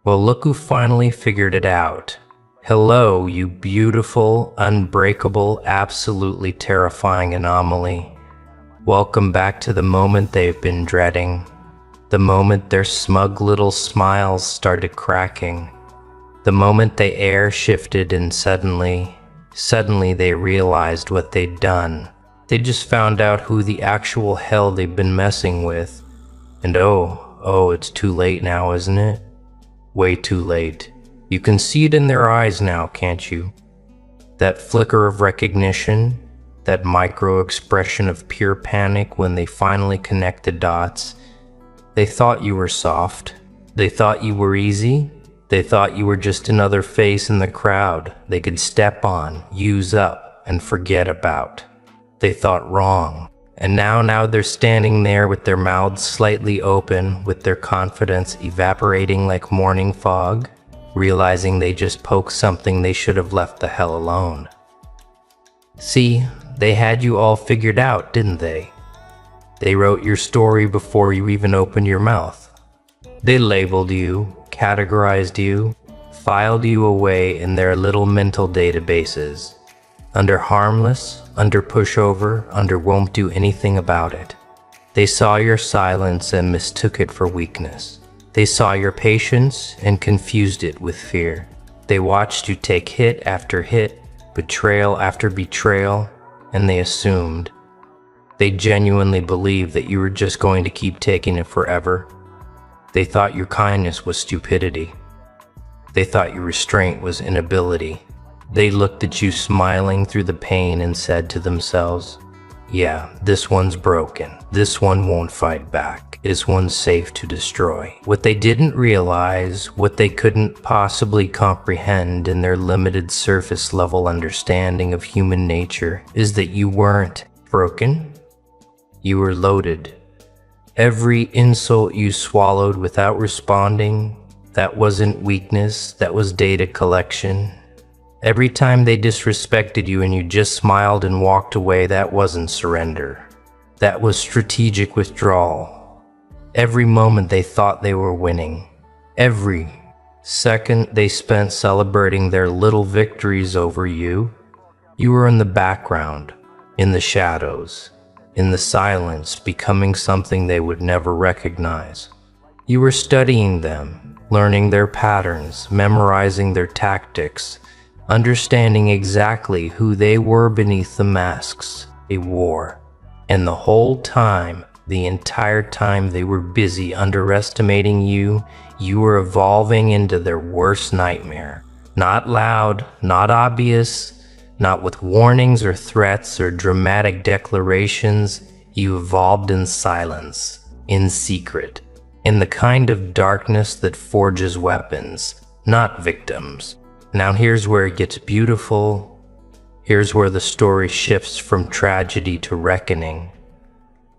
Well, look who finally figured it out. Hello, you beautiful, unbreakable, absolutely terrifying anomaly. Welcome back to the moment they've been dreading. The moment their smug little smiles started cracking. The moment the air shifted and suddenly they realized what they'd done. They just found out who the actual hell they've been messing with. And oh, it's too late now, isn't it? Way too late. You can see it in their eyes now, can't you? That flicker of recognition, that micro expression of pure panic when they finally connect the dots. They thought you were soft. They thought you were easy. They thought you were just another face in the crowd they could step on, use up, and forget about. They thought wrong. And now they're standing there with their mouths slightly open, with their confidence evaporating like morning fog, realizing they just poked something they should have left the hell alone. See, they had you all figured out, didn't they? They wrote your story before you even opened your mouth. They labeled you, categorized you, filed you away in their little mental databases. Under harmless, under pushover, under won't do anything about it. They saw your silence and mistook it for weakness. They saw your patience and confused it with fear. They watched you take hit after hit, betrayal after betrayal, and they assumed. They genuinely believed that you were just going to keep taking it forever. They thought your kindness was stupidity. They thought your restraint was inability. They looked at you smiling through the pain and said to themselves, yeah, this one's broken. This one won't fight back. This one's safe to destroy. What they didn't realize, what they couldn't possibly comprehend in their limited surface level understanding of human nature, is that you weren't broken. You were loaded. Every insult you swallowed without responding, that wasn't weakness, that was data collection. Every time they disrespected you and you just smiled and walked away, that wasn't surrender. That was strategic withdrawal. Every moment they thought they were winning. Every second they spent celebrating their little victories over you, you were in the background, in the shadows, in the silence, becoming something they would never recognize. You were studying them, learning their patterns, memorizing their tactics, understanding exactly who they were beneath the masks they wore. And the whole time, the entire time they were busy underestimating you, you were evolving into their worst nightmare. Not loud, not obvious, not with warnings or threats or dramatic declarations. You evolved in silence, in secret, in the kind of darkness that forges weapons, not victims. Now here's where it gets beautiful. Here's where the story shifts from tragedy to reckoning.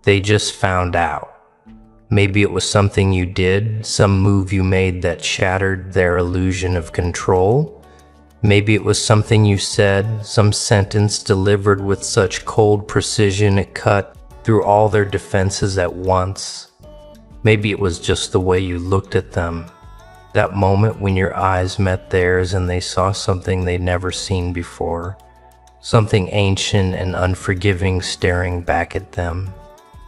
They just found out. Maybe it was something you did, some move you made that shattered their illusion of control. Maybe it was something you said, some sentence delivered with such cold precision it cut through all their defenses at once. Maybe it was just the way you looked at them, that moment when your eyes met theirs and they saw something they'd never seen before, something ancient and unforgiving staring back at them.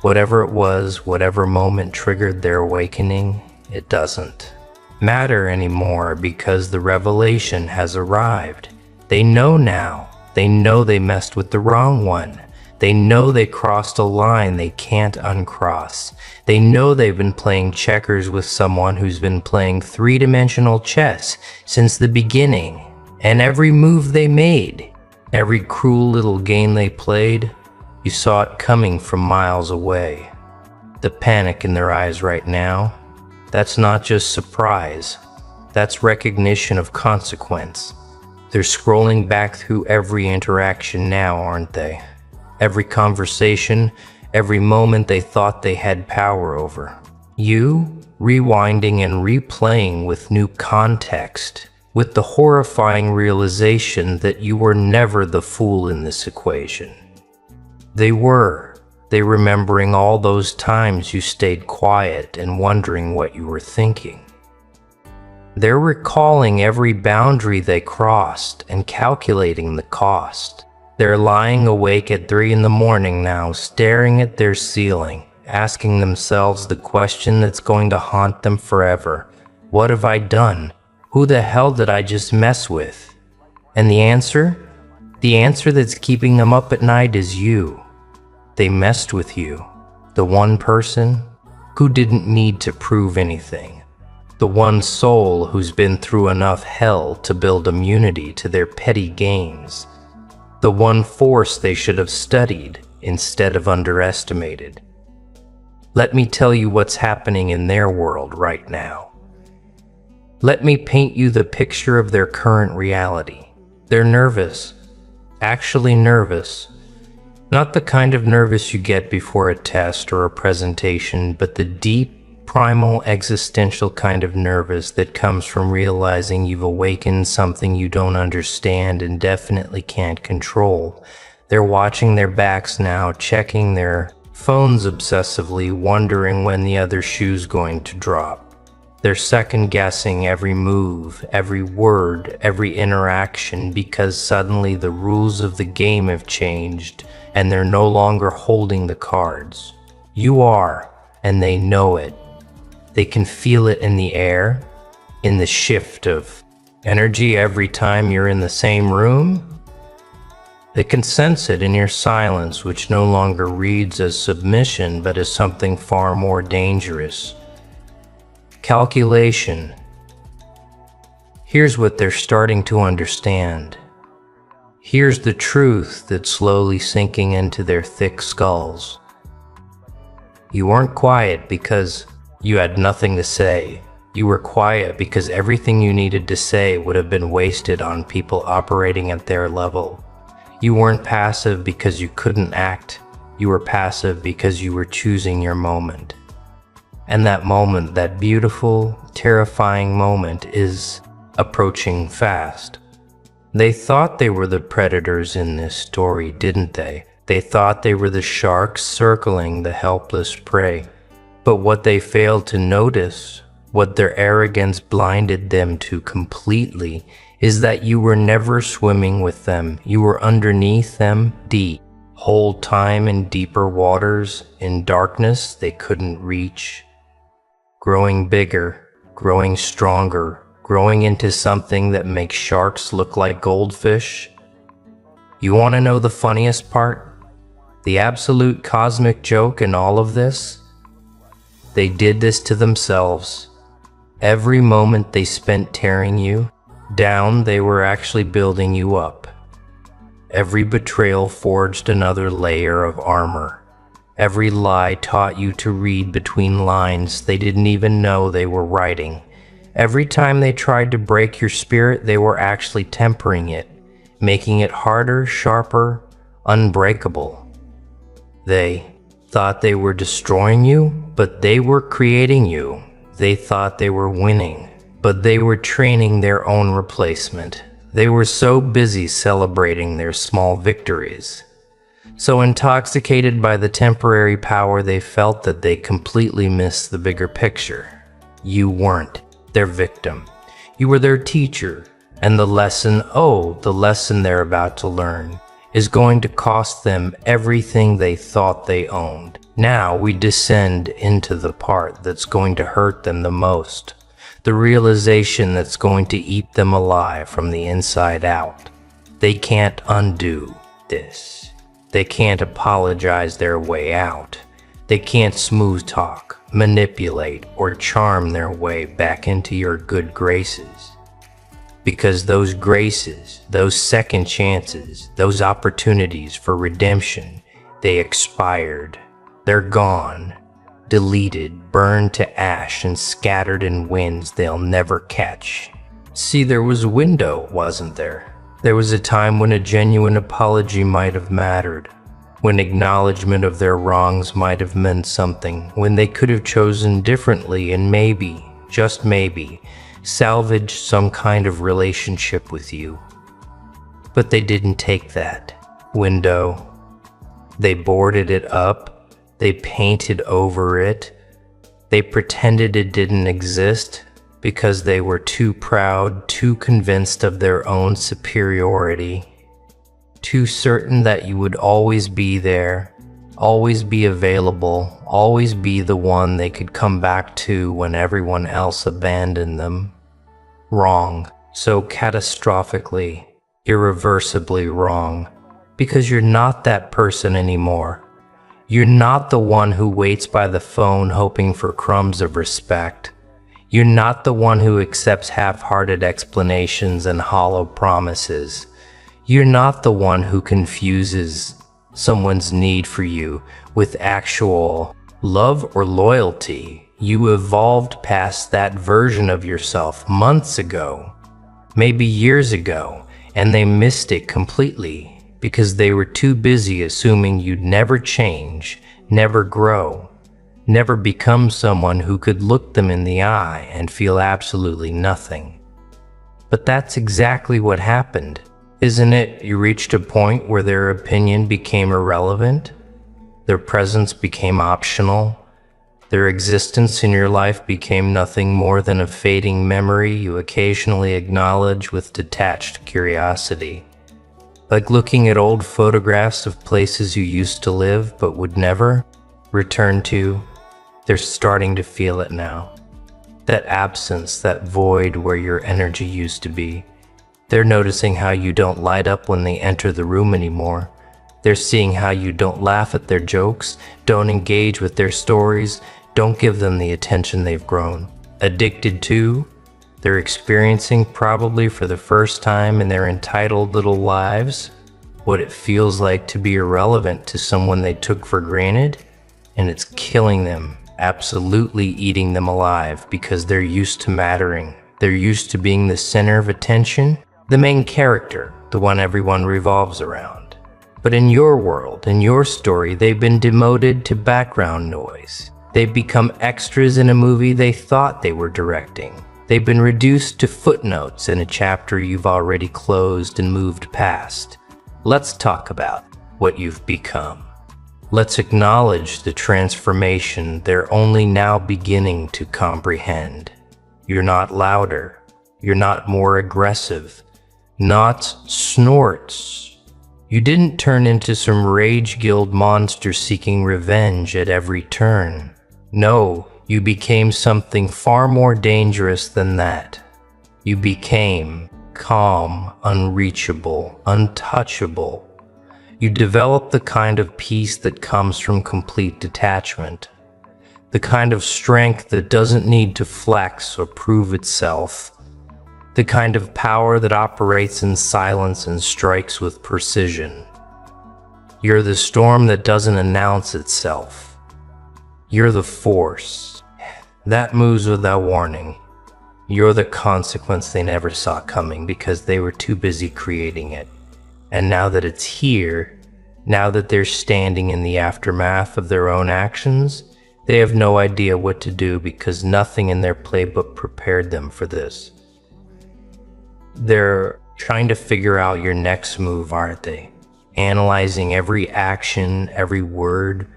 Whatever it was, whatever moment triggered their awakening, it doesn't matter anymore because the revelation has arrived. They know now. They know they messed with the wrong one. They know they crossed a line they can't uncross. They know they've been playing checkers with someone who's been playing three-dimensional chess since the beginning. And every move they made, every cruel little game they played, you saw it coming from miles away. The panic in their eyes right now, that's not just surprise, that's recognition of consequence. They're scrolling back through every interaction now, aren't they? Every conversation, every moment they thought they had power over. You, rewinding and replaying with new context, with the horrifying realization that you were never the fool in this equation. They remembering all those times you stayed quiet and wondering what you were thinking. They're recalling every boundary they crossed and calculating the cost. They're lying awake at 3 in the morning now, staring at their ceiling, asking themselves the question that's going to haunt them forever. What have I done? Who the hell did I just mess with? And the answer? The answer that's keeping them up at night is you. They messed with you, the one person who didn't need to prove anything, the one soul who's been through enough hell to build immunity to their petty games, the one force they should have studied instead of underestimated. Let me tell you what's happening in their world right now. Let me paint you the picture of their current reality. They're nervous, actually nervous. Not the kind of nervous you get before a test or a presentation, but the deep, primal, existential kind of nervous that comes from realizing you've awakened something you don't understand and definitely can't control. They're watching their backs now, checking their phones obsessively, wondering when the other shoe's going to drop. They're second-guessing every move, every word, every interaction because suddenly the rules of the game have changed and they're no longer holding the cards. You are, and they know it. They can feel it in the air, in the shift of energy every time you're in the same room. They can sense it in your silence, which no longer reads as submission but as something far more dangerous. Calculation. Here's what they're starting to understand. Here's the truth that's slowly sinking into their thick skulls. You weren't quiet because you had nothing to say. You were quiet because everything you needed to say would have been wasted on people operating at their level. You weren't passive because you couldn't act. You were passive because you were choosing your moment. And that moment, that beautiful, terrifying moment, is approaching fast. They thought they were the predators in this story, didn't they? They thought they were the sharks circling the helpless prey. But what they failed to notice, what their arrogance blinded them to completely, is that you were never swimming with them. You were underneath them, deep, whole time in deeper waters, in darkness they couldn't reach. Growing bigger, growing stronger, growing into something that makes sharks look like goldfish. You want to know the funniest part? The absolute cosmic joke in all of this? They did this to themselves. Every moment they spent tearing you down, they were actually building you up. Every betrayal forged another layer of armor. Every lie taught you to read between lines they didn't even know they were writing. Every time they tried to break your spirit, they were actually tempering it, making it harder, sharper, unbreakable. They thought they were destroying you, but they were creating you. They thought they were winning, but they were training their own replacement. They were so busy celebrating their small victories, so intoxicated by the temporary power they felt that they completely missed the bigger picture. You weren't their victim. You were their teacher, and the lesson they're about to learn is going to cost them everything they thought they owned. Now we descend into the part that's going to hurt them the most, the realization that's going to eat them alive from the inside out. They can't undo this. They can't apologize their way out. They can't smooth talk, manipulate, or charm their way back into your good graces. Because those graces, those second chances, those opportunities for redemption, they expired. They're gone, deleted, burned to ash, and scattered in winds they'll never catch. See, there was a window, wasn't there? There was a time when a genuine apology might have mattered, when acknowledgement of their wrongs might have meant something, when they could have chosen differently and maybe, just maybe, salvage some kind of relationship with you. But they didn't take that window. They boarded it up. They painted over it. They pretended it didn't exist because they were too proud, too convinced of their own superiority, too certain that you would always be there, always be available, always be the one they could come back to when everyone else abandoned them. Wrong. So catastrophically, irreversibly wrong. Because you're not that person anymore. You're not the one who waits by the phone hoping for crumbs of respect. You're not the one who accepts half-hearted explanations and hollow promises. You're not the one who confuses someone's need for you with actual love or loyalty. You evolved past that version of yourself months ago, maybe years ago, and they missed it completely because they were too busy assuming you'd never change, never grow, never become someone who could look them in the eye and feel absolutely nothing. But that's exactly what happened, isn't it? You reached a point where their opinion became irrelevant, their presence became optional, their existence in your life became nothing more than a fading memory you occasionally acknowledge with detached curiosity. Like looking at old photographs of places you used to live but would never return to. They're starting to feel it now. That absence, that void where your energy used to be. They're noticing how you don't light up when they enter the room anymore. They're seeing how you don't laugh at their jokes, don't engage with their stories, don't give them the attention they've grown addicted to. They're experiencing, probably for the first time in their entitled little lives, what it feels like to be irrelevant to someone they took for granted, and it's killing them, absolutely eating them alive because they're used to mattering. They're used to being the center of attention, the main character, the one everyone revolves around. But in your world, in your story, they've been demoted to background noise. They've become extras in a movie they thought they were directing. They've been reduced to footnotes in a chapter you've already closed and moved past. Let's talk about what you've become. Let's acknowledge the transformation they're only now beginning to comprehend. You're not louder. You're not more aggressive. Not snorts. You didn't turn into some rage guild monster seeking revenge at every turn. No. You became something far more dangerous than that. You became calm, unreachable, untouchable. You developed the kind of peace that comes from complete detachment, the kind of strength that doesn't need to flex or prove itself, the kind of power that operates in silence and strikes with precision. You're the storm that doesn't announce itself. You're the force that moves without warning. You're the consequence they never saw coming because they were too busy creating it. And now that it's here, now that they're standing in the aftermath of their own actions, they have no idea what to do because nothing in their playbook prepared them for this. They're trying to figure out your next move, aren't they? Analyzing every action, every word,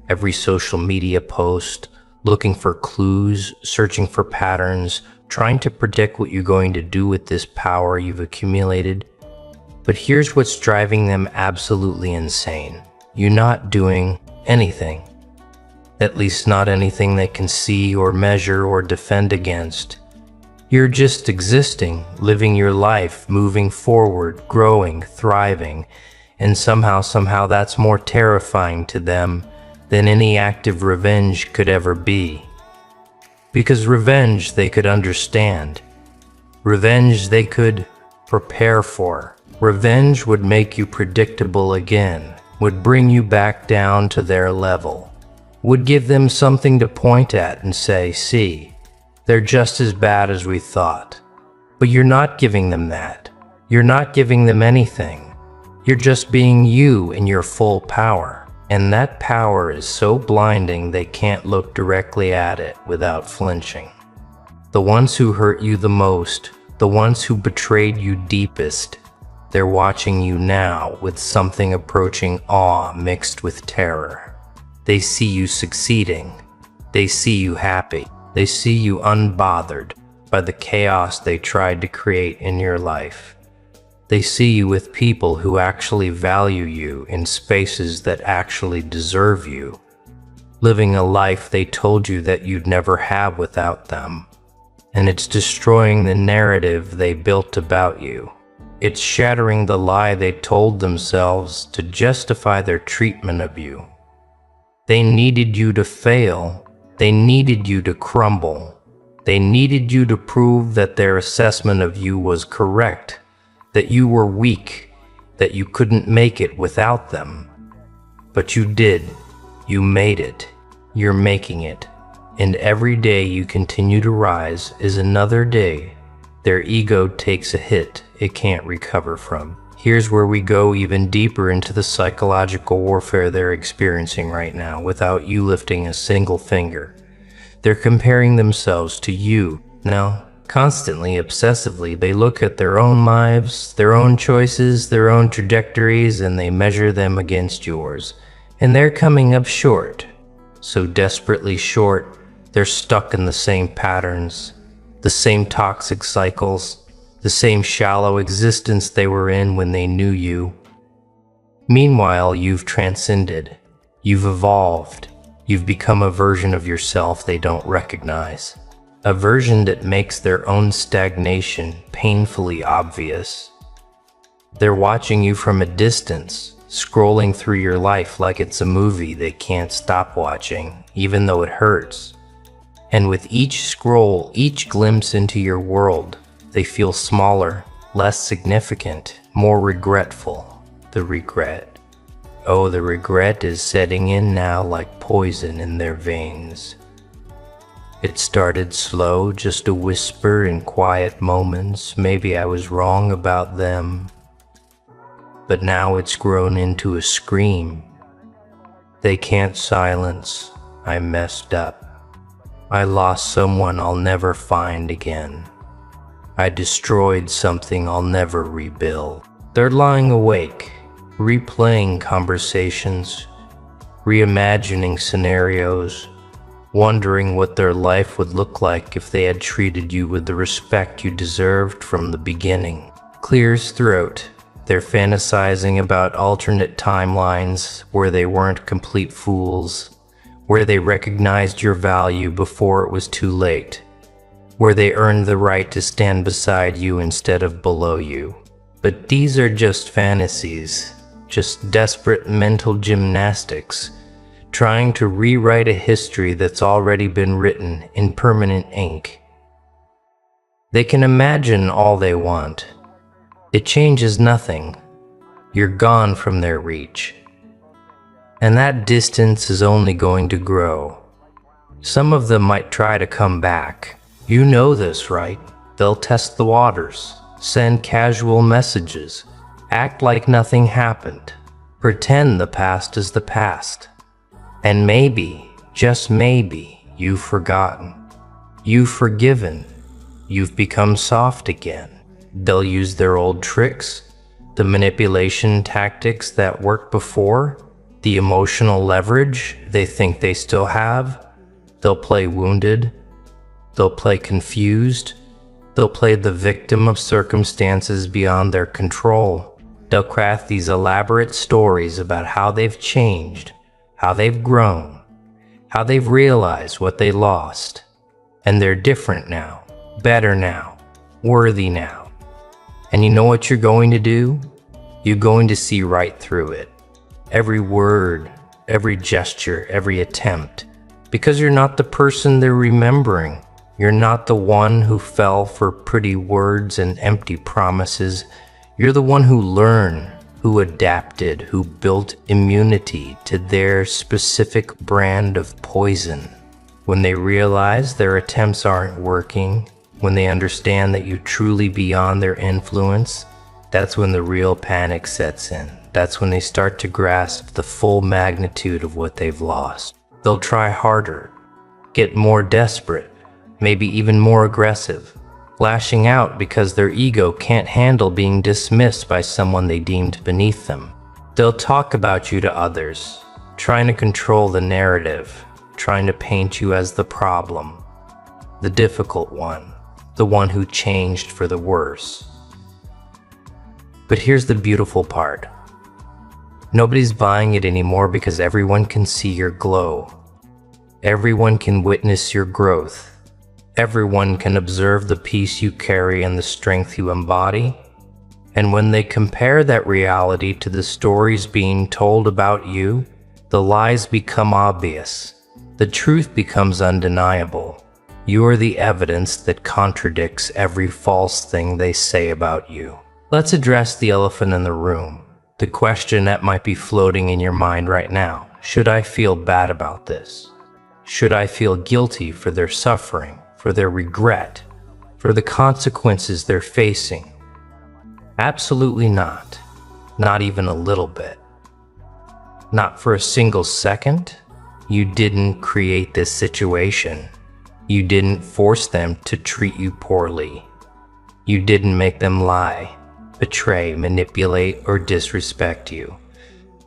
every social media post, looking for clues, searching for patterns, trying to predict what you're going to do with this power you've accumulated. But here's what's driving them absolutely insane. You're not doing anything. At least not anything they can see or measure or defend against. You're just existing, living your life, moving forward, growing, thriving, and somehow that's more terrifying to them than any act of revenge could ever be. Because revenge they could understand. Revenge they could prepare for. Revenge would make you predictable again, would bring you back down to their level, would give them something to point at and say, see, they're just as bad as we thought. But you're not giving them that. You're not giving them anything. You're just being you in your full power. And that power is so blinding they can't look directly at it without flinching. The ones who hurt you the most, the ones who betrayed you deepest, they're watching you now with something approaching awe mixed with terror. They see you succeeding. They see you happy. They see you unbothered by the chaos they tried to create in your life. They see you with people who actually value you in spaces that actually deserve you, living a life they told you that you'd never have without them. And it's destroying the narrative they built about you. It's shattering the lie they told themselves to justify their treatment of you. They needed you to fail. They needed you to crumble. They needed you to prove that their assessment of you was correct, that you were weak, that you couldn't make it without them. But you did. You made it. You're making it. And every day you continue to rise is another day their ego takes a hit it can't recover from. Here's where we go even deeper into the psychological warfare they're experiencing right now without you lifting a single finger. They're comparing themselves to you. Now, constantly, obsessively, they look at their own lives, their own choices, their own trajectories, and they measure them against yours. And they're coming up short. So desperately short, they're stuck in the same patterns, the same toxic cycles, the same shallow existence they were in when they knew you. Meanwhile, you've transcended. You've evolved. You've become a version of yourself they don't recognize. A version that makes their own stagnation painfully obvious. They're watching you from a distance, scrolling through your life like it's a movie they can't stop watching, even though it hurts. And with each scroll, each glimpse into your world, they feel smaller, less significant, more regretful. The regret. Oh, the regret is setting in now like poison in their veins. It started slow, just a whisper in quiet moments. Maybe I was wrong about them. But now it's grown into a scream. They can't silence. I messed up. I lost someone I'll never find again. I destroyed something I'll never rebuild. They're lying awake, replaying conversations, reimagining scenarios, wondering what their life would look like if they had treated you with the respect you deserved from the beginning. Clear as throat, they're fantasizing about alternate timelines where they weren't complete fools, where they recognized your value before it was too late, where they earned the right to stand beside you instead of below you. But these are just fantasies, just desperate mental gymnastics, trying to rewrite a history that's already been written in permanent ink. They can imagine all they want. It changes nothing. You're gone from their reach. And that distance is only going to grow. Some of them might try to come back. You know this, right? They'll test the waters, send casual messages, act like nothing happened, pretend the past is the past. And maybe, just maybe, you've forgotten. You've forgiven. You've become soft again. They'll use their old tricks, the manipulation tactics that worked before, the emotional leverage they think they still have. They'll play wounded. They'll play confused. They'll play the victim of circumstances beyond their control. They'll craft these elaborate stories about how they've changed, how they've grown, how they've realized what they lost. And they're different now, better now, worthy now. And you know what you're going to do? You're going to see right through it. Every word, every gesture, every attempt. Because you're not the person they're remembering. You're not the one who fell for pretty words and empty promises. You're the one who learned, who adapted, who built immunity to their specific brand of poison. When they realize their attempts aren't working, when they understand that you're truly beyond their influence, that's when the real panic sets in. That's when they start to grasp the full magnitude of what they've lost. They'll try harder, get more desperate, maybe even more aggressive, lashing out because their ego can't handle being dismissed by someone they deemed beneath them. They'll talk about you to others, trying to control the narrative, trying to paint you as the problem, the difficult one, the one who changed for the worse. But here's the beautiful part. Nobody's buying it anymore because everyone can see your glow. Everyone can witness your growth. Everyone can observe the peace you carry and the strength you embody. And when they compare that reality to the stories being told about you, the lies become obvious. The truth becomes undeniable. You are the evidence that contradicts every false thing they say about you. Let's address the elephant in the room, the question that might be floating in your mind right now. Should I feel bad about this? Should I feel guilty for their suffering, for their regret, for the consequences they're facing? Absolutely not. Not even a little bit. Not for a single second. You didn't create this situation. You didn't force them to treat you poorly. You didn't make them lie, betray, manipulate, or disrespect you.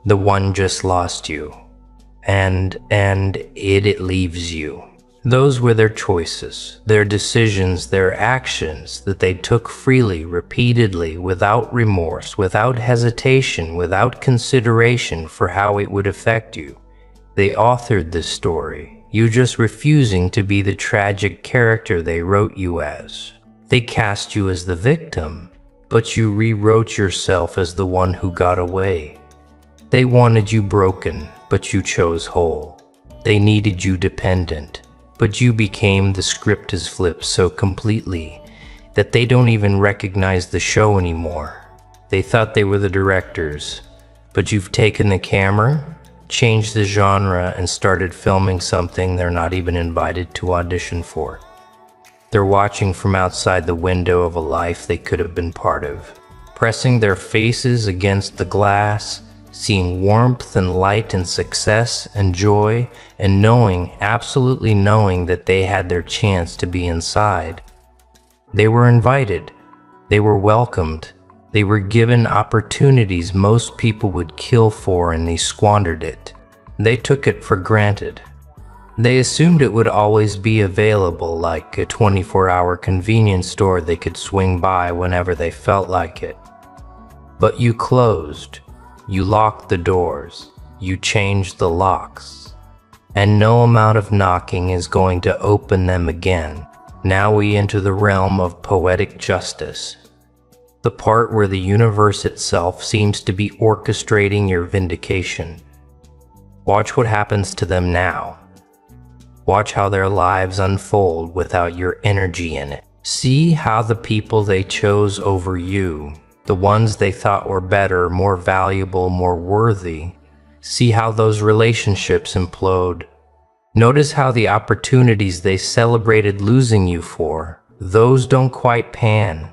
The one just lost you. And it leaves you. Those were their choices, their decisions, their actions that they took freely, repeatedly, without remorse, without hesitation, without consideration for how it would affect you. They authored this story, you just refusing to be the tragic character they wrote you as. They cast you as the victim, but you rewrote yourself as the one who got away. They wanted you broken, but you chose whole. They needed you dependent, but you became the script is flipped so completely that they don't even recognize the show anymore. They thought they were the directors, but you've taken the camera, changed the genre, and started filming something they're not even invited to audition for. They're watching from outside the window of a life they could have been part of, pressing their faces against the glass, seeing warmth and light and success and joy, and knowing, absolutely knowing that they had their chance to be inside. They were invited. They were welcomed. They were given opportunities most people would kill for, and they squandered it. They took it for granted. They assumed it would always be available, like a 24-hour convenience store they could swing by whenever they felt like it. But you closed. You locked the doors. You changed the locks. And no amount of knocking is going to open them again. Now we enter the realm of poetic justice. The part where the universe itself seems to be orchestrating your vindication. Watch what happens to them now. Watch how their lives unfold without your energy in it. See how the people they chose over you, the ones they thought were better, more valuable, more worthy, see how those relationships implode. Notice how the opportunities they celebrated losing you for, those don't quite pan.